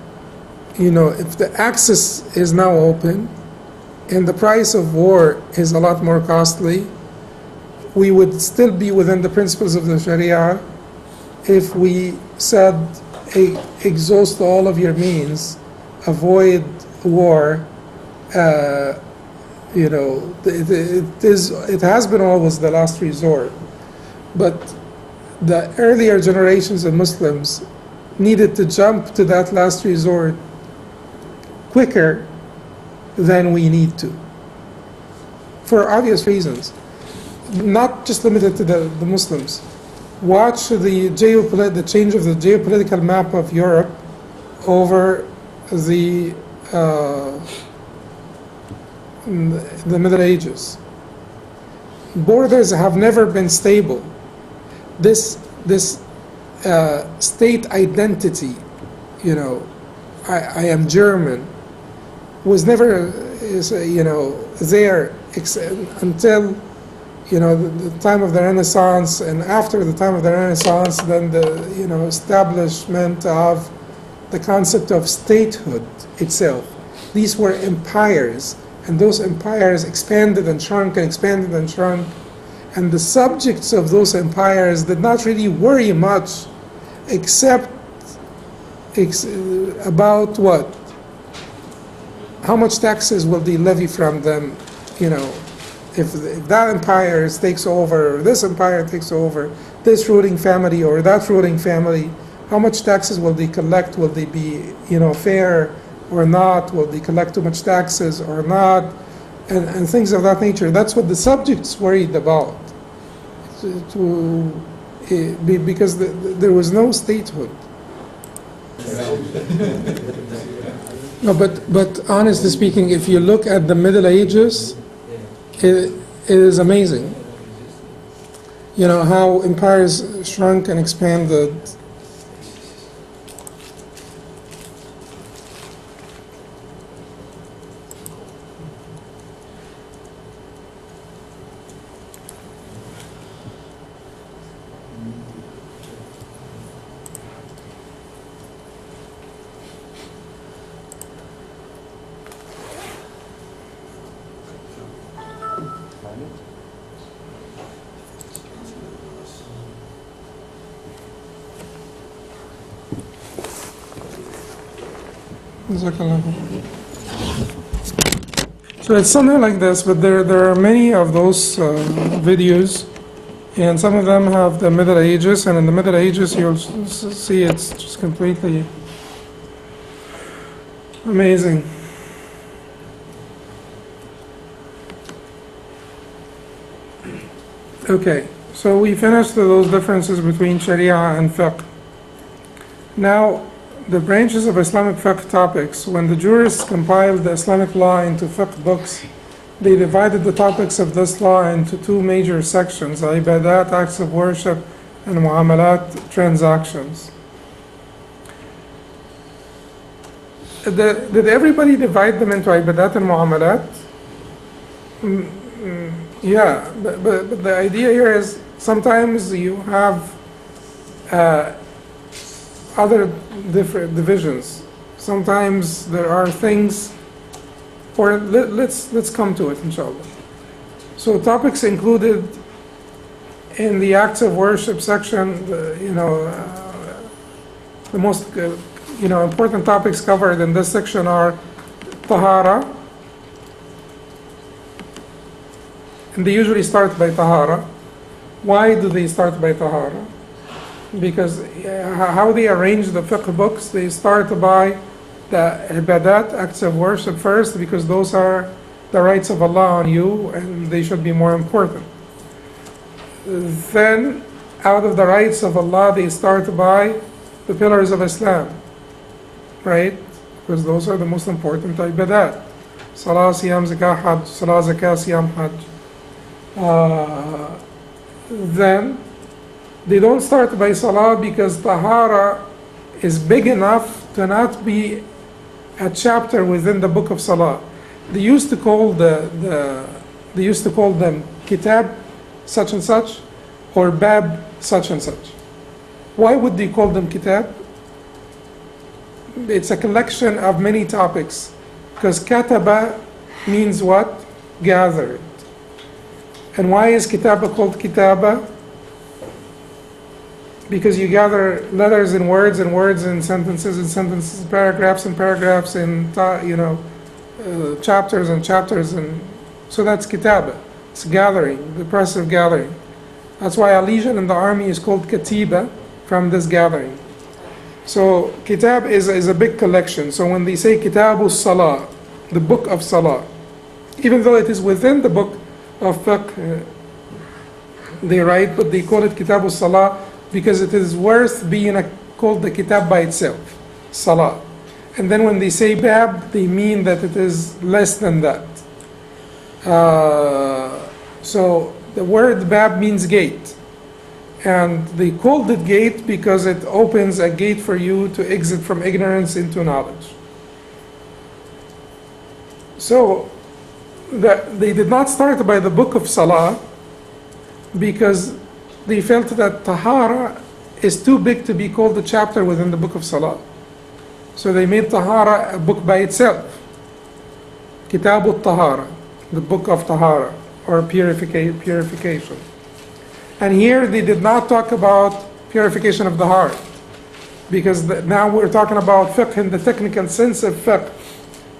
if the access is now open and the price of war is a lot more costly, we would still be within the principles of the Sharia if we said, exhaust all of your means, avoid war. It has been always the last resort, but the earlier generations of Muslims needed to jump to that last resort quicker than we need to, for obvious reasons, not just limited to the Muslims. Watch the change of the geopolitical map of Europe over the Middle Ages. Borders have never been stable. This state identity, I am German, was never there until the time of the Renaissance, and after the time of the Renaissance, then the establishment of the concept of statehood itself. These were empires, and those empires expanded and shrunk and expanded and shrunk, and the subjects of those empires did not really worry much except about what? How much taxes will they levy from them? If that empire takes over, or this empire takes over, this ruling family or that ruling family, how much taxes will they collect? Will they be, fair or not? Will they collect too much taxes or not? And things of that nature. That's what the subjects worried about. Because there was no statehood. No, but honestly speaking, if you look at the Middle Ages, it is amazing. You know, how empires shrunk and expanded. So it's something like this, but there are many of those videos, and some of them have the Middle Ages, and in the Middle Ages you'll see it's just completely amazing. Okay, so we finished those differences between Sharia and fiqh. Now, the branches of Islamic fiqh topics. When the jurists compiled the Islamic law into fiqh books, they divided the topics of this law into two major sections: ibadat, acts of worship, and muamalat, transactions. Did everybody divide them into ibadat and muamalat? Yeah, but the idea here is sometimes you have other different divisions. Sometimes there are things, or let's come to it, inshallah. So topics included in the acts of worship section, the most important topics covered in this section are tahara, and they usually start by tahara. Why do they start by tahara? Because how they arrange the fiqh books, they start by the ibadat, acts of worship first, because those are the rights of Allah on you, and they should be more important. Then, out of the rights of Allah, they start by the pillars of Islam, right? Because those are the most important ibadat. Salah, siyam, zakah, hajj. Salah, zakah, siyam, hajj. Then, they don't start by salah because tahara is big enough to not be a chapter within the book of salah. They used to call them kitab such and such or bab such and such. Why would they call them kitab? It's a collection of many topics, because kataba means what? Gathered. And why is kitaba called kitaba? Because you gather letters and words and sentences, paragraphs and paragraphs, and chapters and chapters, and so that's kitaba. It's gathering, the process of gathering. That's why a legion in the army is called katiba, from this gathering. So kitab is a big collection. So when they say kitabu salah, the book of salah, even though it is within the book of fiqh, they write, but they call it kitabu salah because it is worth being called the kitab by itself, salah. And then when they say bab, they mean that it is less than that. So the word bab means gate. And they called it gate because it opens a gate for you to exit from ignorance into knowledge. So they did not start by the book of salah because they felt that tahara is too big to be called a chapter within the book of salah. So they made tahara a book by itself. Kitabu tahara, the book of tahara, or purification. And here they did not talk about purification of the heart, because now we're talking about fiqh in the technical sense of fiqh.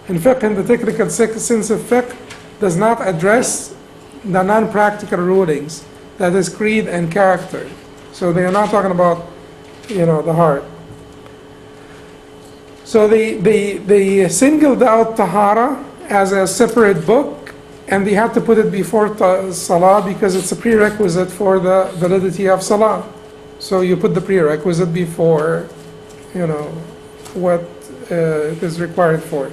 And fiqh in the technical sense of fiqh does not address the non-practical rulings, that is creed and character. So they are not talking about, the heart. So they singled out tahara as a separate book, and they had to put it before salah because it's a prerequisite for the validity of salah. So you put the prerequisite before, what it is required for.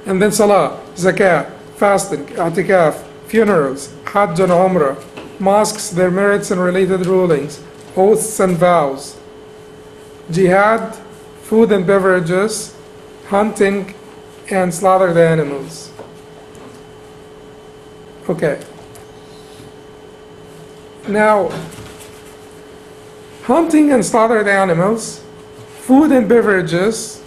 And then salah, zakat, fasting, i'tikaf, funerals, hajj and umrah, mosques, their merits and related rulings, oaths and vows, jihad, food and beverages, hunting, and slaughtered animals. Okay. Now, hunting and slaughtered animals, food and beverages,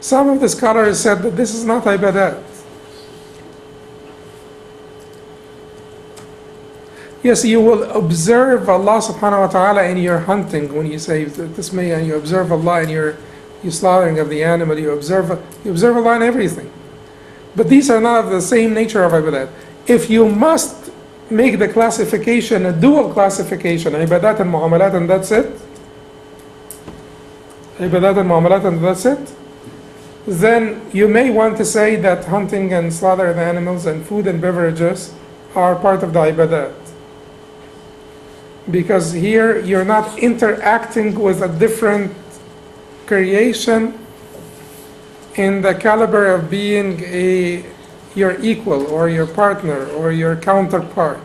some of the scholars said that this is not ibadat. Yes, you will observe Allah subhanahu wa ta'ala in your hunting when you say this may, and you observe Allah in your slaughtering of the animal, you observe Allah in everything. But these are not of the same nature of ibadat. If you must make the classification, a dual classification, ibadat and mu'amalat, and that's it, ibadat and mu'amalat, and that's it, then you may want to say that hunting and slaughtered animals and food and beverages are part of the ibadat. Because here you're not interacting with a different creation in the caliber of being your equal or your partner or your counterpart,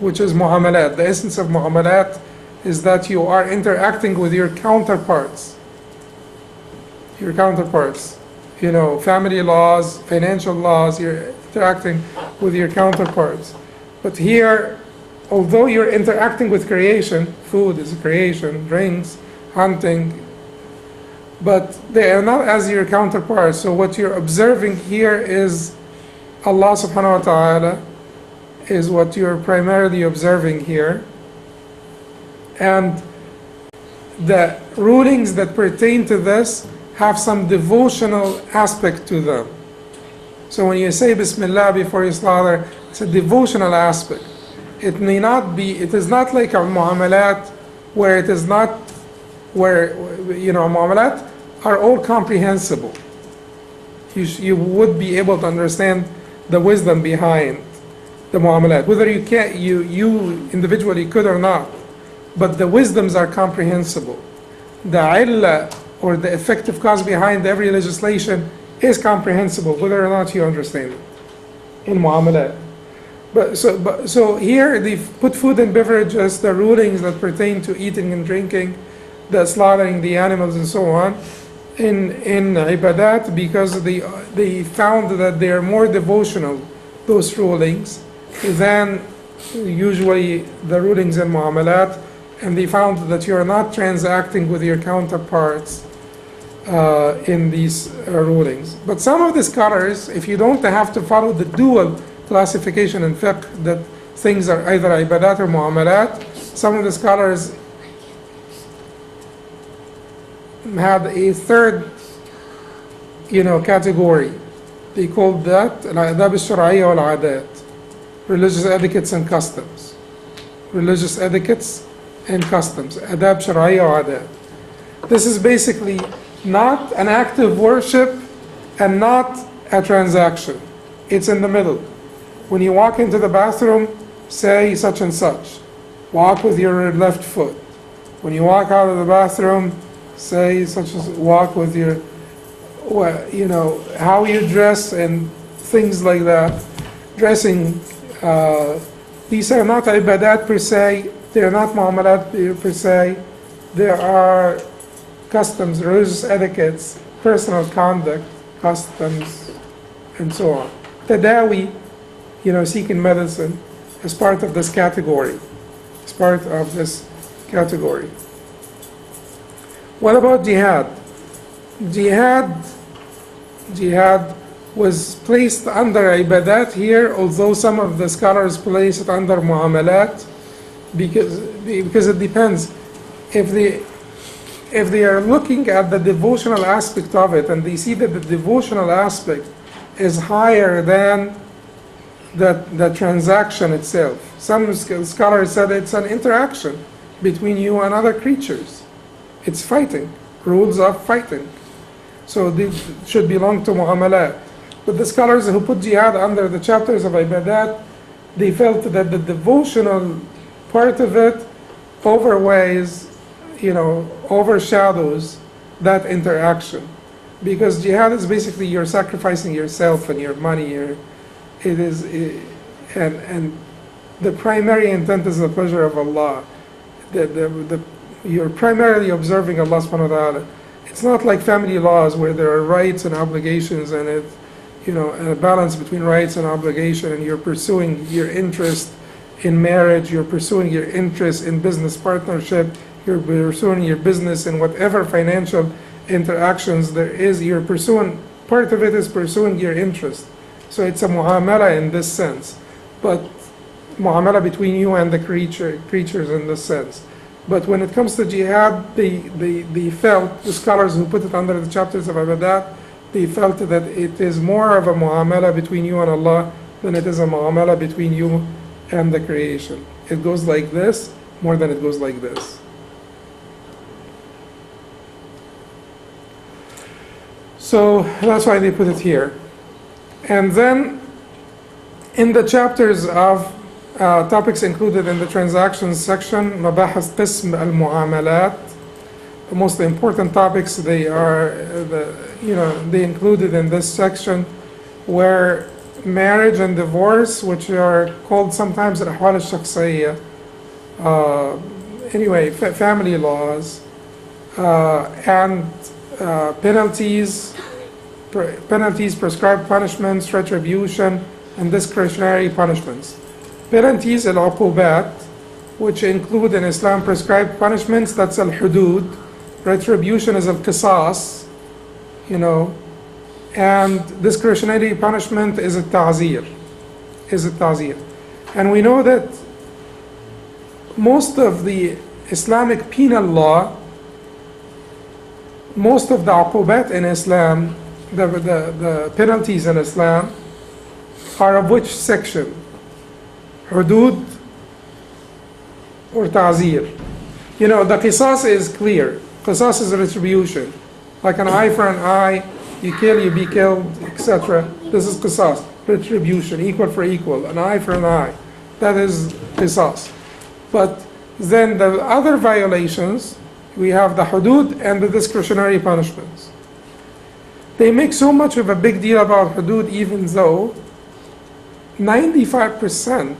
which is mu'amalat. The essence of mu'amalat is that you are interacting with your counterparts. Your counterparts. You know, family laws, financial laws, you're interacting with your counterparts. But here, although you're interacting with creation, food is a creation, drinks, hunting, but they are not as your counterparts. So what you're observing here is Allah subhanahu wa ta'ala is what you're primarily observing here. And the rulings that pertain to this have some devotional aspect to them. So when you say Bismillah before you slaughter, it's a devotional aspect. It may not be, it is not like a mu'amalat where it is not, where, you know, mu'amalat are all comprehensible. You would be able to understand the wisdom behind the mu'amalat, whether you individually could or not, but the wisdoms are comprehensible. The illah, or the effective cause behind every legislation, is comprehensible, whether or not you understand it in mu'amalat. So here they've put food and beverages, the rulings that pertain to eating and drinking, the slaughtering the animals and so on, in ibadat, because they found that they are more devotional, those rulings, than usually the rulings in mu'amalat, and they found that you are not transacting with your counterparts in these rulings. But some of the scholars, if you don't have to follow the dual classification in fiqh that things are either ibadat or mu'amalat, some of the scholars had a third, category. They called that al-adab al-shar'iyya wal-adat, religious etiquettes and customs. Religious etiquettes and customs, adab shar'iyya wa adat. This is basically not an act of worship and not a transaction. It's in the middle. When you walk into the bathroom, say such and such. Walk with your left foot. When you walk out of the bathroom, say such as walk with your, how you dress and things like that. Dressing, these are not ibadat per se, they are not mu'amalat per se, there are customs, religious etiquettes, personal conduct, customs, and so on. Tadawi, seeking medicine, is part of this category. It's part of this category. What about jihad? Jihad was placed under ibadat here, although some of the scholars place it under mu'amalat, because it depends. If they are looking at the devotional aspect of it and they see that the devotional aspect is higher than the transaction itself. Some scholars said it's an interaction between you and other creatures. It's fighting, rules of fighting. So they should belong to mu'amalat. But the scholars who put jihad under the chapters of ibadat, they felt that the devotional part of it overweighs, overshadows that interaction. Because jihad is basically you're sacrificing yourself and your money. And the primary intent is the pleasure of Allah. You're primarily observing Allah subhanahu wa ta'ala. It's not like family laws where there are rights and obligations and and a balance between rights and obligation, and you're pursuing your interest in marriage, you're pursuing your interest in business partnership, you're pursuing your business in whatever financial interactions there is, you're pursuing, part of it is pursuing your interest. So it's a mu'amala in this sense, but mu'amala between you and the creatures in this sense. But when it comes to jihad, they felt, the scholars who put it under the chapters of Ibadat, they felt that it is more of a mu'amala between you and Allah than it is a mu'amala between you and the creation. It goes like this more than it goes like this. So that's why they put it here. And then in the chapters of topics included in the transactions section, مباحث قسم المعاملات, the most important topics they included in this section were marriage and divorce, which are called sometimes الأحوال الشخصية. Family laws and penalties, prescribed punishments, retribution, and discretionary punishments. Penalties, al-uqubat, which include in Islam prescribed punishments, that's al-hudud. Retribution is al-qisas, and discretionary punishment is al-ta'zir. And we know that most of the Islamic penal law, most of the uqubat in Islam, the penalties in Islam, are of which section? Hudud or ta'zir? The qisas is clear. Qisas is retribution. Like an eye for an eye, you kill, you be killed, etc. This is qisas, retribution, equal for equal, an eye for an eye. That is qisas. But then the other violations, we have the hudud and the discretionary punishments. They make so much of a big deal about hudud, even though 95%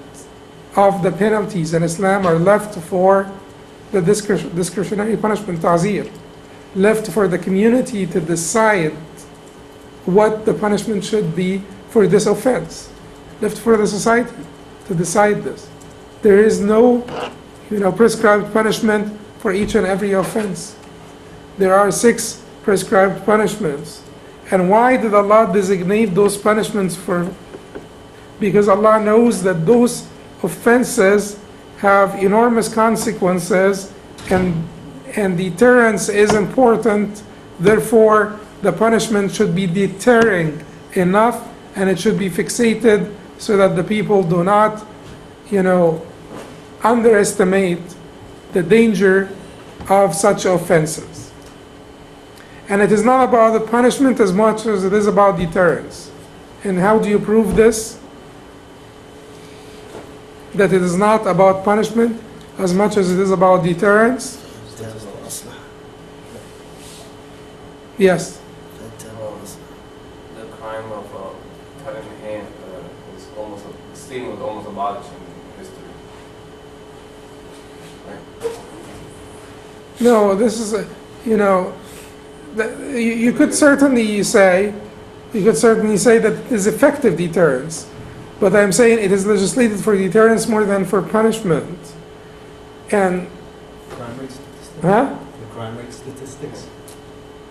of the penalties in Islam are left for the discretionary punishment, ta'zir, left for the community to decide what the punishment should be for this offense, left for the society to decide this. There is no prescribed punishment for each and every offense. There are 6 prescribed punishments. And why did Allah designate those punishments for? Because Allah knows that those offenses have enormous consequences, and deterrence is important. Therefore, the punishment should be deterring enough, and it should be fixated so that the people do not, underestimate the danger of such offenses. And it is not about the punishment as much as it is about deterrence. And how do you prove this? That it is not about punishment as much as it is about deterrence? Yes. The crime of cutting the hand stealing was almost abolished in history. Right? No, this is you could certainly say that it is effective deterrence, but I'm saying it is legislated for deterrence more than for punishment. And Crime rate statistics? huh? The crime rate statistics?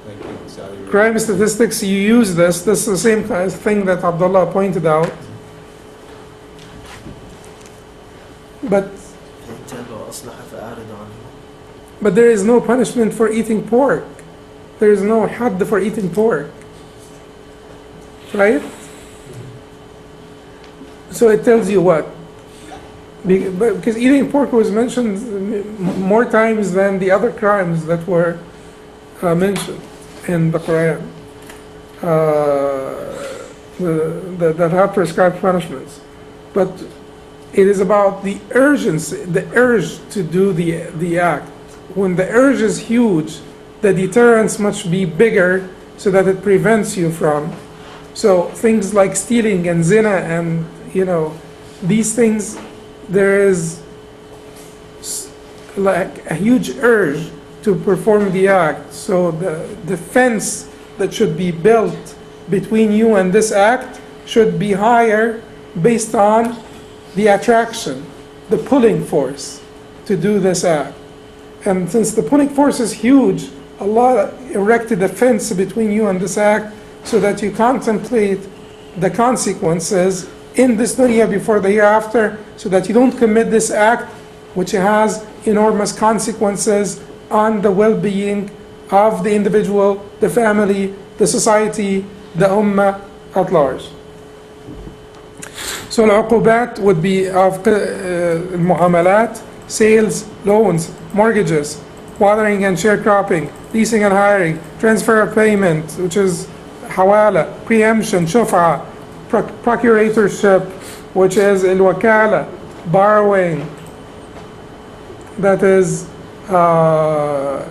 Like in Saudi Arabia. Crime statistics, you use this. This is the same kind of thing that Abdullah pointed out. But there is no punishment for eating pork. There is no hadd for eating pork. Right? So it tells you what? Because eating pork was mentioned more times than the other crimes that were mentioned in the Quran that have prescribed punishments. But it is about the urgency, the urge to do the act. When the urge is huge, the deterrence must be bigger so that it prevents you from. So things like stealing and zina and, these things, there is like a huge urge to perform the act. So the fence that should be built between you and this act should be higher based on the attraction, the pulling force to do this act. And since the pulling force is huge, Allah erected a fence between you and this act so that you contemplate the consequences in this dunya before the hereafter, so that you don't commit this act which has enormous consequences on the well-being of the individual, the family, the society, the ummah at large. So al-uqubat would be of muamalat, sales, loans, mortgages, watering and sharecropping, leasing and hiring, transfer of payment, which is hawala, preemption, shuf'a, procuratorship, which is al-wakala, borrowing, that is, qard,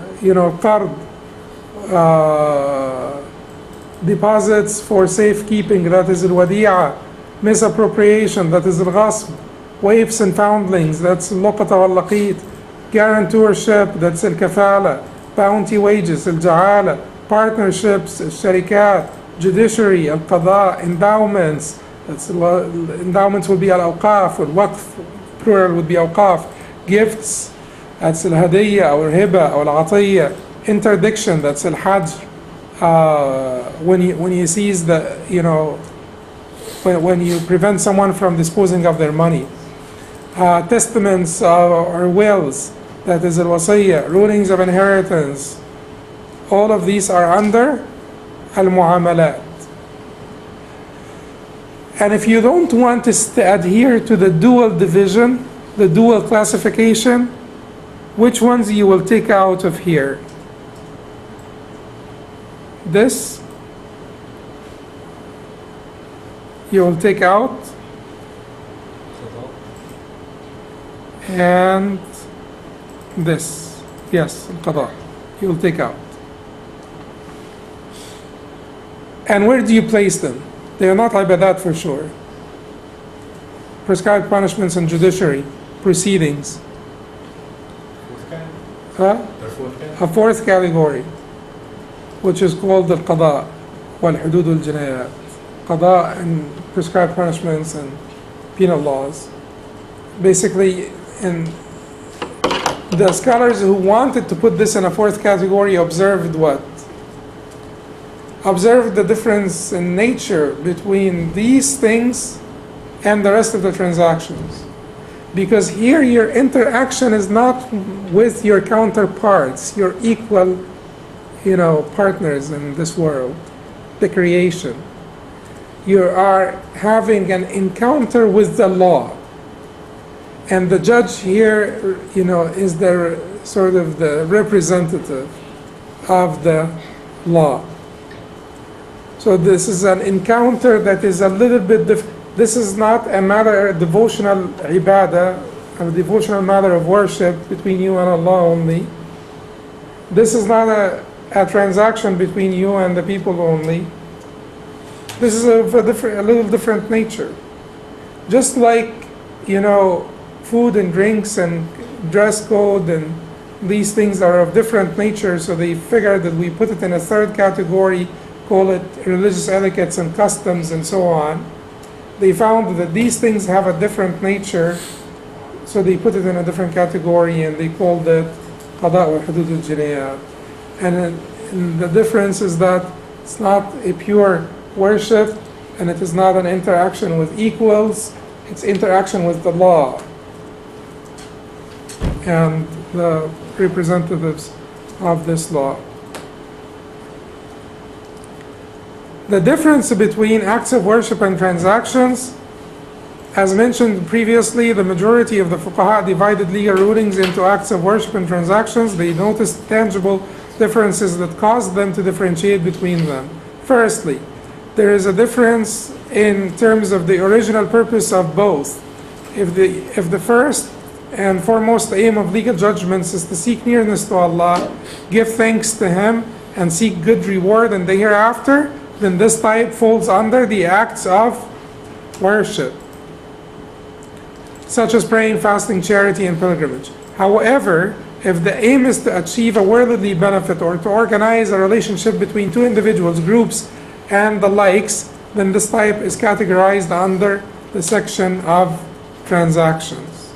deposits for safekeeping, that is al-wadi'a, misappropriation, that is al-ghasb, waifs and foundlings, that's al-luqata wal-laqit, guarantorship, that's al-kafala, bounty wages, al-ja'ala, partnerships, al-sharikat, judiciary, al-qada, endowments, that's endowments would be al-awqaf, al-waqf, plural would be awqaf, gifts, that's al-hadiyya, or hiba, or al-atiyya, interdiction, that's al-hajj, when you seize the, when you prevent someone from disposing of their money. Testaments or wills, that is al-wasiyya, rulings of inheritance, all of these are under al-muamalat. And if you don't want to adhere to the dual division, the dual classification, which ones you will take out of here? This you will take out, and this, yes, al-qada, you will take out. And where do you place them? They are not ibadat for sure. Prescribed punishments and judiciary proceedings. A fourth category, which is called the qada wal-hudud wal-jinayat. Qada and prescribed punishments and penal laws. Basically, in the scholars who wanted to put this in a fourth category observed what? Observed the difference in nature between these things and the rest of the transactions. Because here your interaction is not with your counterparts, your equal, partners in this world, the creation. You are having an encounter with the law. And the judge here, is the sort of the representative of the law. So this is an encounter that is a little bit different. This is not a matter of devotional ibadah, a devotional matter of worship between you and Allah only. This is not a transaction between you and the people only. This is a little different nature. Just like, food and drinks and dress code and these things are of different nature, so they figured that we put it in a third category, call it religious etiquettes and customs and so on. They found that these things have a different nature, so they put it in a different category and they called it qada wa hudud al-jinayat. And the difference is that it's not a pure worship and it is not an interaction with equals, it's interaction with the law and the representatives of this law. The difference between acts of worship and transactions, as mentioned previously, the majority of the fuqaha divided legal rulings into acts of worship and transactions. They noticed tangible differences that caused them to differentiate between them. Firstly, there is a difference in terms of the original purpose of both. If the first and foremost aim of legal judgments is to seek nearness to Allah, give thanks to Him, and seek good reward in the hereafter, then this type falls under the acts of worship, such as praying, fasting, charity, and pilgrimage. However, if the aim is to achieve a worldly benefit or to organize a relationship between two individuals, groups, and the likes, then this type is categorized under the section of transactions.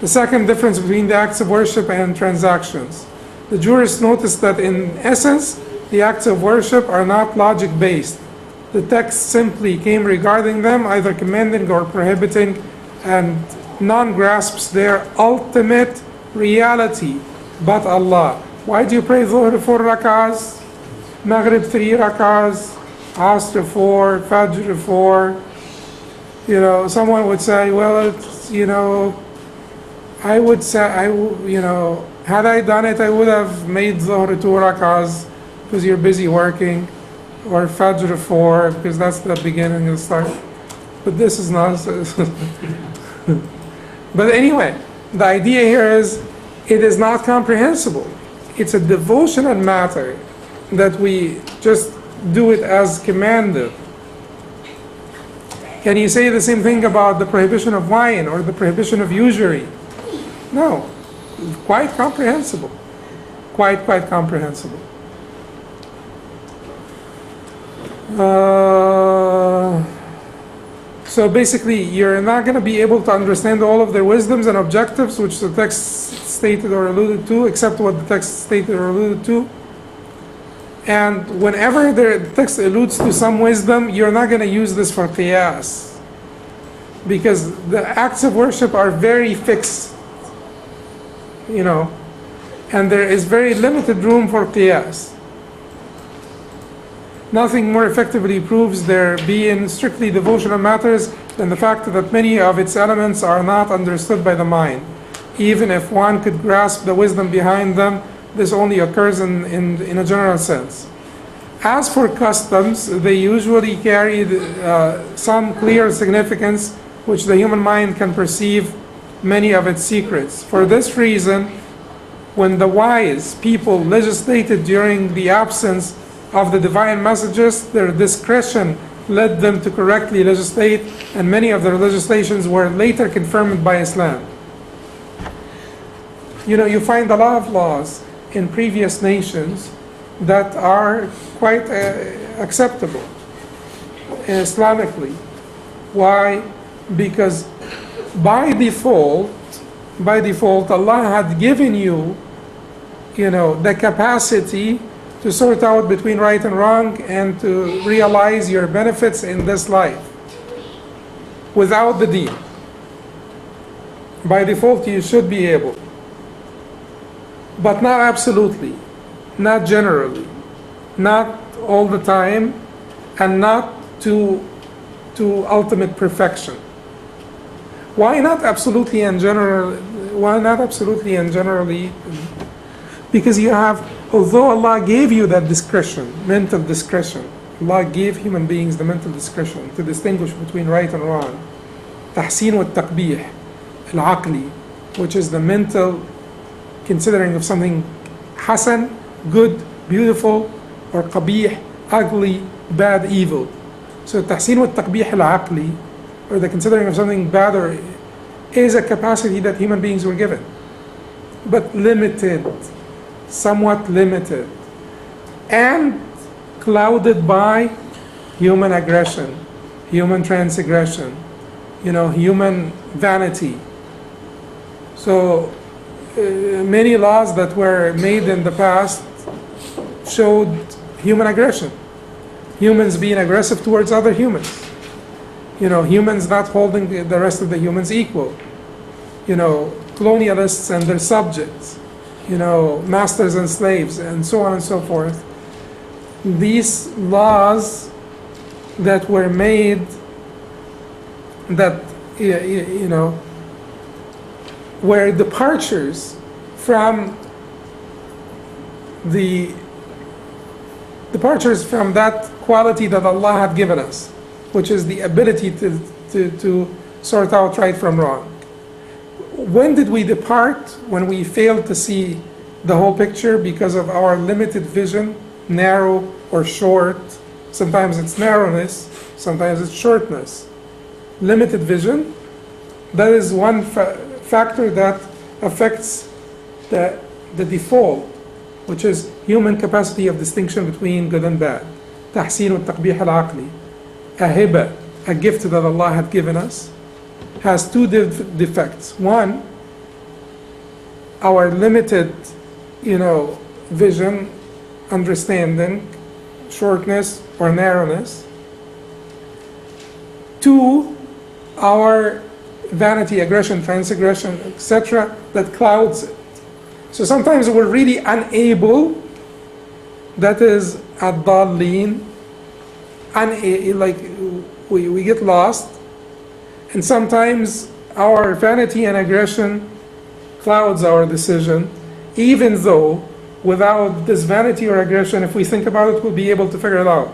The second difference between the acts of worship and transactions. The jurists noticed that in essence, the acts of worship are not logic-based. The text simply came regarding them, either commanding or prohibiting, and none grasps their ultimate reality but Allah. Why do you pray Dhuhr 4 rakahs, Maghrib 3 rakahs, Asr 4, Fajr 4? You know, someone would say, well, it's, you know, I would say, had I done it, I would have made Dhuhr 2 rakahs because you're busy working, or Fajr 4 because that's the beginning of the start. But this is not. But anyway, the idea here is it is not comprehensible. It's a devotional matter that we just do it as commanded. Can you say the same thing about the prohibition of wine or the prohibition of usury? No. Quite comprehensible. Quite comprehensible. So basically, you're not going to be able to understand all of their wisdoms and objectives, which the text stated or alluded to, except what the text stated or alluded to. And whenever the text alludes to some wisdom, you're not going to use this for qiyas, because the acts of worship are very fixed, you know, and there is very limited room for qiyas. Nothing more effectively proves their being strictly devotional matters than the fact that many of its elements are not understood by the mind. Even if one could grasp the wisdom behind them, this only occurs in a general sense. As for customs, they usually carry some clear significance which the human mind can perceive many of its secrets. For this reason, when the wise people legislated during the absence of the divine messages, their discretion led them to correctly legislate, and many of their legislations were later confirmed by Islam. You know, you find a lot of laws in previous nations that are quite acceptable Islamically. Why? Because by default, Allah had given you, you know, the capacity to sort out between right and wrong and to realize your benefits in this life without the deen. By default, you should be able, but not absolutely, not generally, not all the time, and not to ultimate perfection. Why not absolutely and generally? Why not absolutely and generally? Because you have, although Allah gave you that discretion, mental discretion, Allah gave human beings the mental discretion to distinguish between right and wrong. Tahsin wa taqbih, al-aqli, which is the mental considering of something hasan, good, beautiful, or qabih, ugly, bad, evil. So tahsin wa taqbih al-aqli, or the considering of something bad, or is a capacity that human beings were given, but limited. Somewhat limited and clouded by human aggression, human transgression, you know, human vanity. So many laws that were made in the past showed human aggression, humans being aggressive towards other humans, you know, humans not holding the rest of the humans equal, you know, colonialists and their subjects, you know, masters and slaves, and so on and so forth. These laws that were made that, you know, were departures from that quality that Allah had given us, which is the ability to sort out right from wrong. When did we depart? When we failed to see the whole picture because of our limited vision, narrow or short. Sometimes it's narrowness, sometimes it's shortness. Limited vision, that is one factor that affects the default, which is human capacity of distinction between good and bad. تحسين والتقبيح العقلي. A hiba, a gift that Allah had given us, has two defects. One, our limited, vision, understanding, shortness or narrowness. Two, our vanity, aggression, transgression, etc., that clouds it. So sometimes we're really unable, that is ad-dallin, like we get lost, and sometimes our vanity and aggression clouds our decision, even though without this vanity or aggression, if we think about it, we'll be able to figure it out.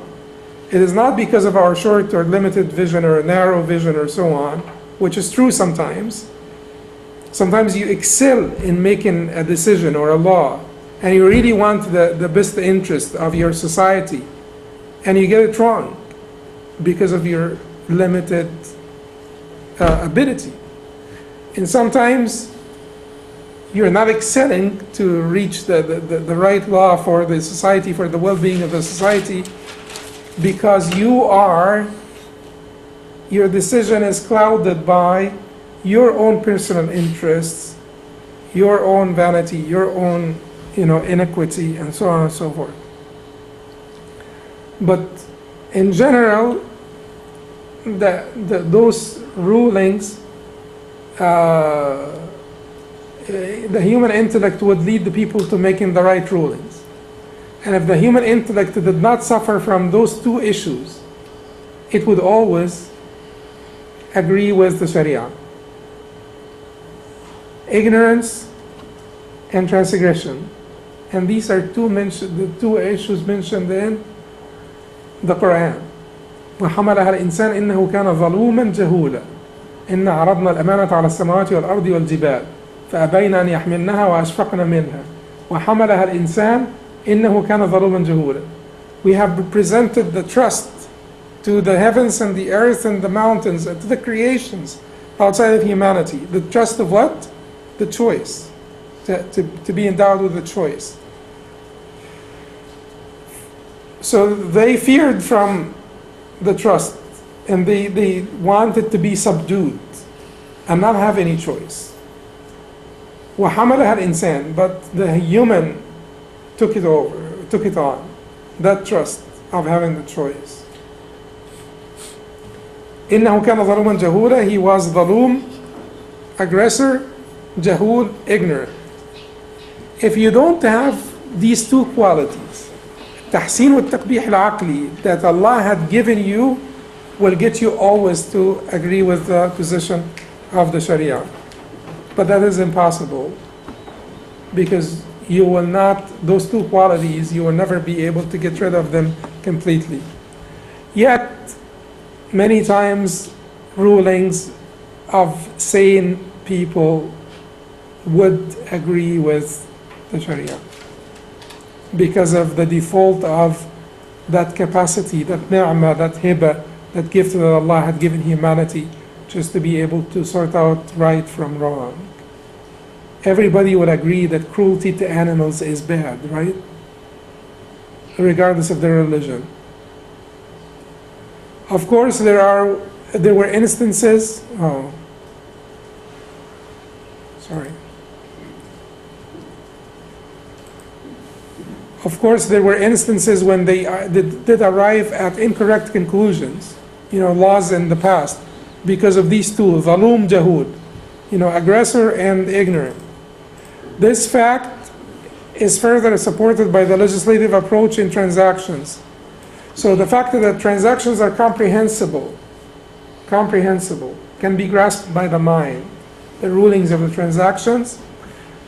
It is not because of our short or limited vision or narrow vision or so on, which is true sometimes. Sometimes you excel in making a decision or a law, and you really want the best interest of your society, and you get it wrong because of your limited ability. And sometimes you're not excelling to reach the right law for the society, for the well-being of the society, because your decision is clouded by your own personal interests, your own vanity, your own inequity, and so on and so forth. But in general, those rulings, the human intellect would lead the people to making the right rulings. And if the human intellect did not suffer from those two issues, it would always agree with the Sharia. Ignorance and transgression. And these are the two issues mentioned in the Quran. وحملها الإنسان إنه كان ظلوما جهولا إن عرضنا الأمانة على السماوات والأرض والجبال فأبين أن يحملنها وأشفقن منها وحملها الإنسان إنه كان ظلوما جهولا. We have presented the trust to the heavens and the earth and the mountains and to the creations outside of humanity. The trust of what? The choice. To be endowed with the choice. So they feared from the trust, and they wanted to be subdued and not have any choice. وَحَمَلَهَا الْإِنسان, but the human took it on, that trust of having the choice. إِنَّهُ كَانَ ظَلُومًا جَهُولًا, he was ظلوم, aggressor, jahul, ignorant. If you don't have these two qualities, التحسين والتقبيح العقلي that Allah had given you, will get you always to agree with the position of the Sharia. But that is impossible, because you will not, those two qualities, you will never be able to get rid of them completely. Yet, many times, rulings of sane people would agree with the Sharia, because of the default of that capacity, that ni'mah, that hiba, that gift that Allah had given humanity, just to be able to sort out right from wrong. Everybody would agree that cruelty to animals is bad, right? Regardless of their religion. Of course, there were instances. Of course, there were instances when they did arrive at incorrect conclusions, laws in the past, because of these two, ظلوم جهود, aggressor and ignorant. This fact is further supported by the legislative approach in transactions. So the fact that transactions are comprehensible, can be grasped by the mind, the rulings of the transactions.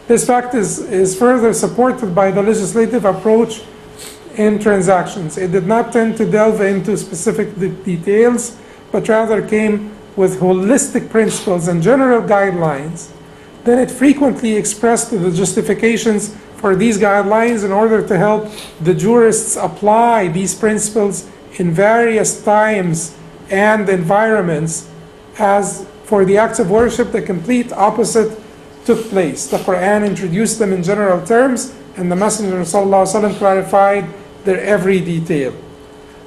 This fact is further supported by the legislative approach in transactions. It did not tend to delve into specific details, but rather came with holistic principles and general guidelines then it frequently expressed the justifications for these guidelines in order to help the jurists apply these principles in various times and environments. As for the acts of worship, the complete opposite took place. The Quran introduced them in general terms, and the Messenger ﷺ clarified their every detail.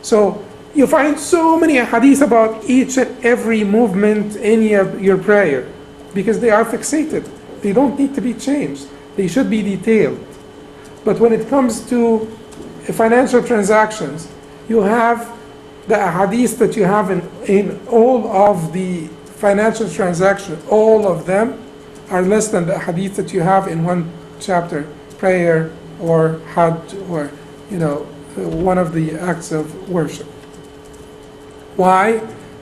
So you find so many hadith about each and every movement in your prayer, because they are fixated. They don't need to be changed. They should be detailed. But when it comes to financial transactions, you have the hadith that you have in all of the financial transactions. All of them are less than the hadith that you have in one chapter, prayer or hajj or one of the acts of worship. Why?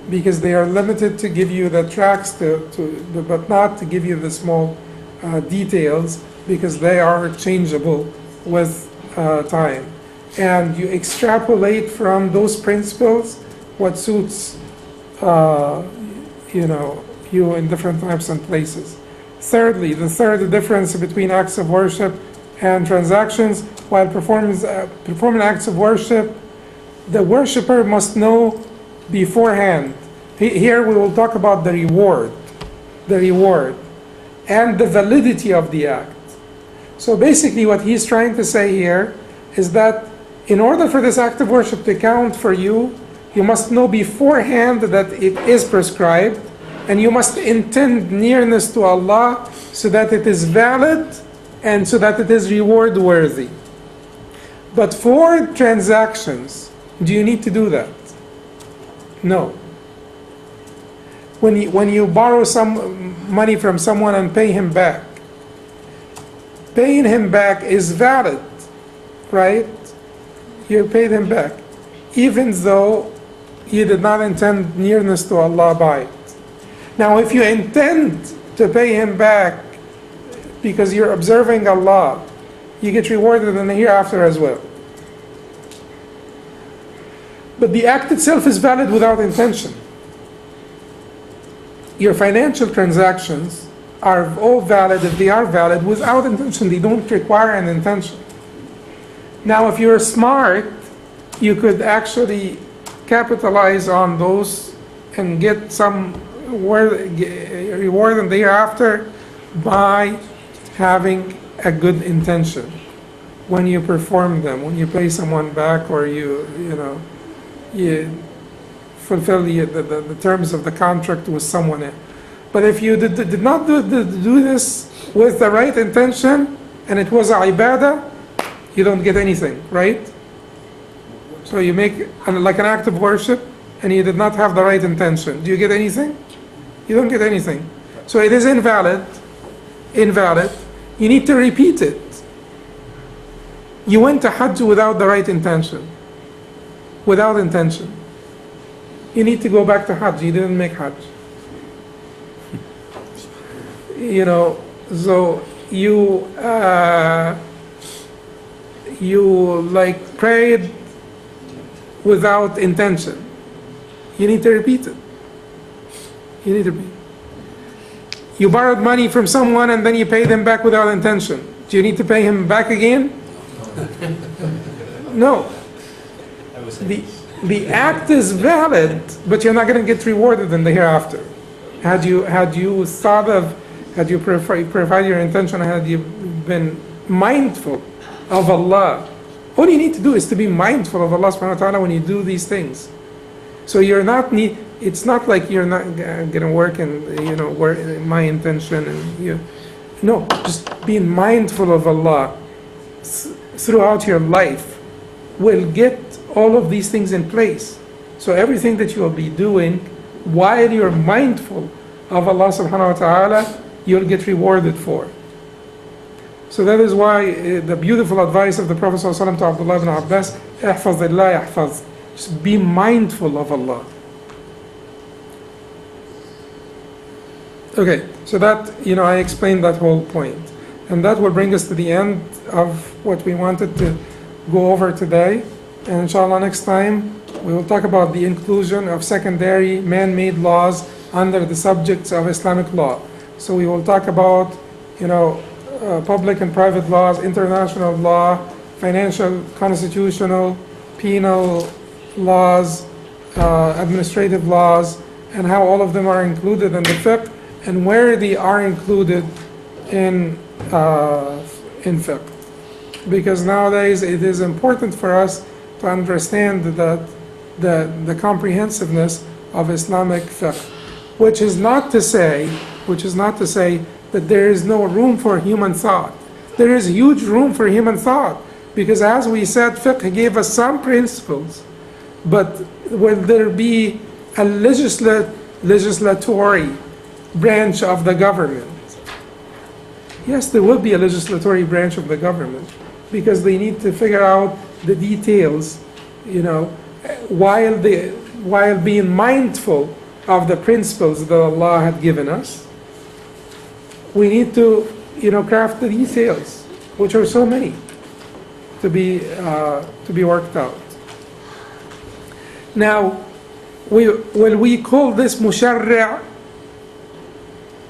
Because they are limited to give you the tracks, but not to give you the small details, because they are changeable with time. And you extrapolate from those principles what suits you in different times and places. Thirdly, the third difference between acts of worship and transactions: while performing acts of worship, the worshiper must know beforehand. Here we will talk about the reward and the validity of the act. So basically what he's trying to say here is that in order for this act of worship to count for you, you must know beforehand that it is prescribed, and you must intend nearness to Allah so that it is valid and so that it is reward worthy. But for transactions, do you need to do that? No. When you borrow some money from someone and pay him back, paying him back is valid, right? You paid him back, even though you did not intend nearness to Allah by it. Now, if you intend to pay him back because you're observing Allah, you get rewarded in the hereafter as well. But the act itself is valid without intention. Your financial transactions are all valid if they are valid without intention. They don't require an intention. Now, if you're smart, you could actually capitalize on those and get some reward in the hereafter by having a good intention when you perform them, when you pay someone back, or you fulfill the terms of the contract with someone else. But if you did not do this with the right intention, and it was a ibadah, you don't get anything, right? So you make like an act of worship, and you did not have the right intention. Do you get anything? You don't get anything. So it is invalid. You need to repeat it. You went to Hajj without the right intention. Without intention. You need to go back to Hajj. You didn't make Hajj. So you like prayed without intention. You need to repeat it. You need to repeat. You borrowed money from someone and then you paid them back without intention. Do you need to pay him back again? No. The act is valid, but you're not going to get rewarded in the hereafter. Had you purified your intention, had you been mindful of Allah, all you need to do is to be mindful of Allah subhanahu wa ta'ala when you do these things. So it's not like you're not gonna work and work my intention and no, just being mindful of Allah throughout your life will get all of these things in place. So everything that you will be doing while you're mindful of Allah subhanahu wa ta'ala, you'll get rewarded for. So that is why the beautiful advice of the Prophet ﷺ to Abdullah ibn Abbas, احفظ الله يحفظ. Just be mindful of Allah. Okay, so that, I explained that whole point. And that will bring us to the end of what we wanted to go over today. And inshallah next time we will talk about the inclusion of secondary man-made laws under the subjects of Islamic law. So we will talk about, public and private laws, international law, financial, constitutional, penal laws, administrative laws, and how all of them are included in the fiqh and where they are included in fiqh. Because nowadays it is important for us to understand that the comprehensiveness of Islamic fiqh, which is not to say that there is no room for human thought. There is huge room for human thought, because as we said, fiqh gave us some principles, but will there be a legislatory branch of the government? Yes, there will be a legislatory branch of the government, because they need to figure out the details, while being mindful of the principles that Allah had given us. We need to, craft the details, which are so many, to be worked out. Now, will we call this musharri'?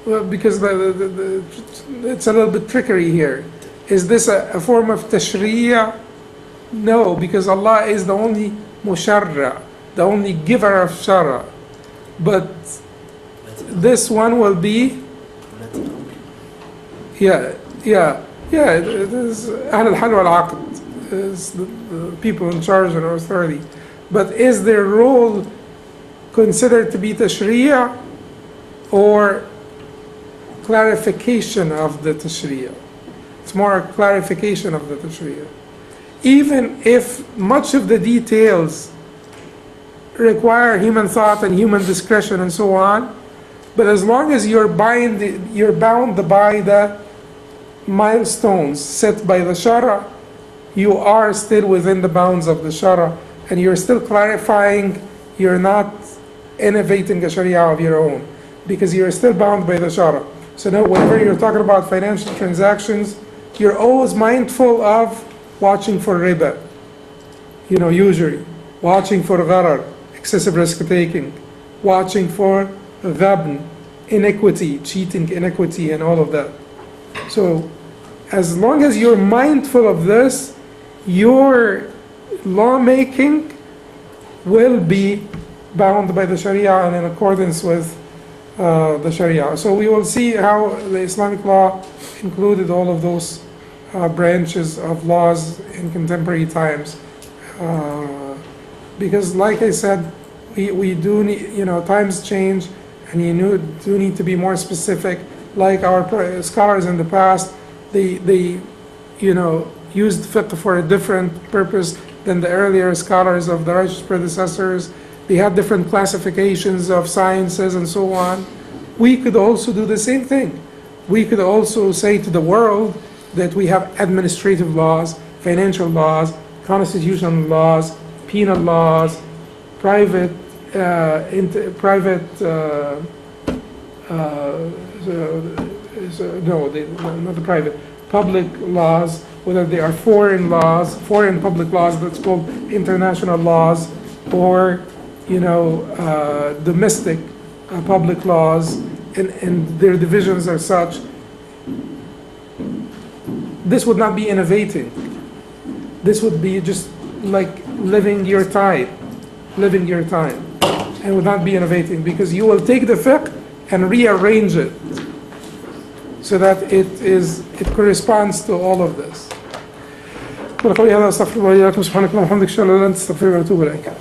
Well, because it's a little bit trickery here. Is this a form of tashri'? No, because Allah is the only musharri', the only giver of shara'. But this one will be, it is Ahl al-Hal wal-Aqd, is the people in charge and authority. But is their role considered to be tashri' or clarification of the tashri'? It's more a clarification of the tashri'. Even if much of the details require human thought and human discretion and so on, but as long as you're bound by the milestones set by the shara', you are still within the bounds of the shara', and you're still clarifying. You're not innovating a sharia of your own, because you're still bound by the shara'. So now whenever you're talking about financial transactions, you're always mindful of watching for riba, usury, watching for gharar, excessive risk taking, watching for ghabn, inequity, cheating, inequity, and all of that. So as long as you're mindful of this, your lawmaking will be bound by the Sharia and in accordance with the Sharia. So we will see how the Islamic law included all of those branches of laws in contemporary times. Because like I said, we do need, times change, and you do need to be more specific. Like our scholars in the past, they used fiqh for a different purpose than the earlier scholars of the righteous predecessors. They had different classifications of sciences and so on. We could also do the same thing. We could also say to the world that we have administrative laws, financial laws, constitutional laws, penal laws, private, not the private, public laws, whether they are foreign laws, foreign public laws, that's called international laws, or domestic public laws, and their divisions are such. This would not be innovating. This would be just like living your time, and would not be innovating, because you will take the fiqh and rearrange it so that it corresponds to all of this. قولي هذا استغفر الله وإياكم سبحانك اللهم وبحمدك أشهد أن لا إله إلا أنت أستغفرك وأتوب إليك.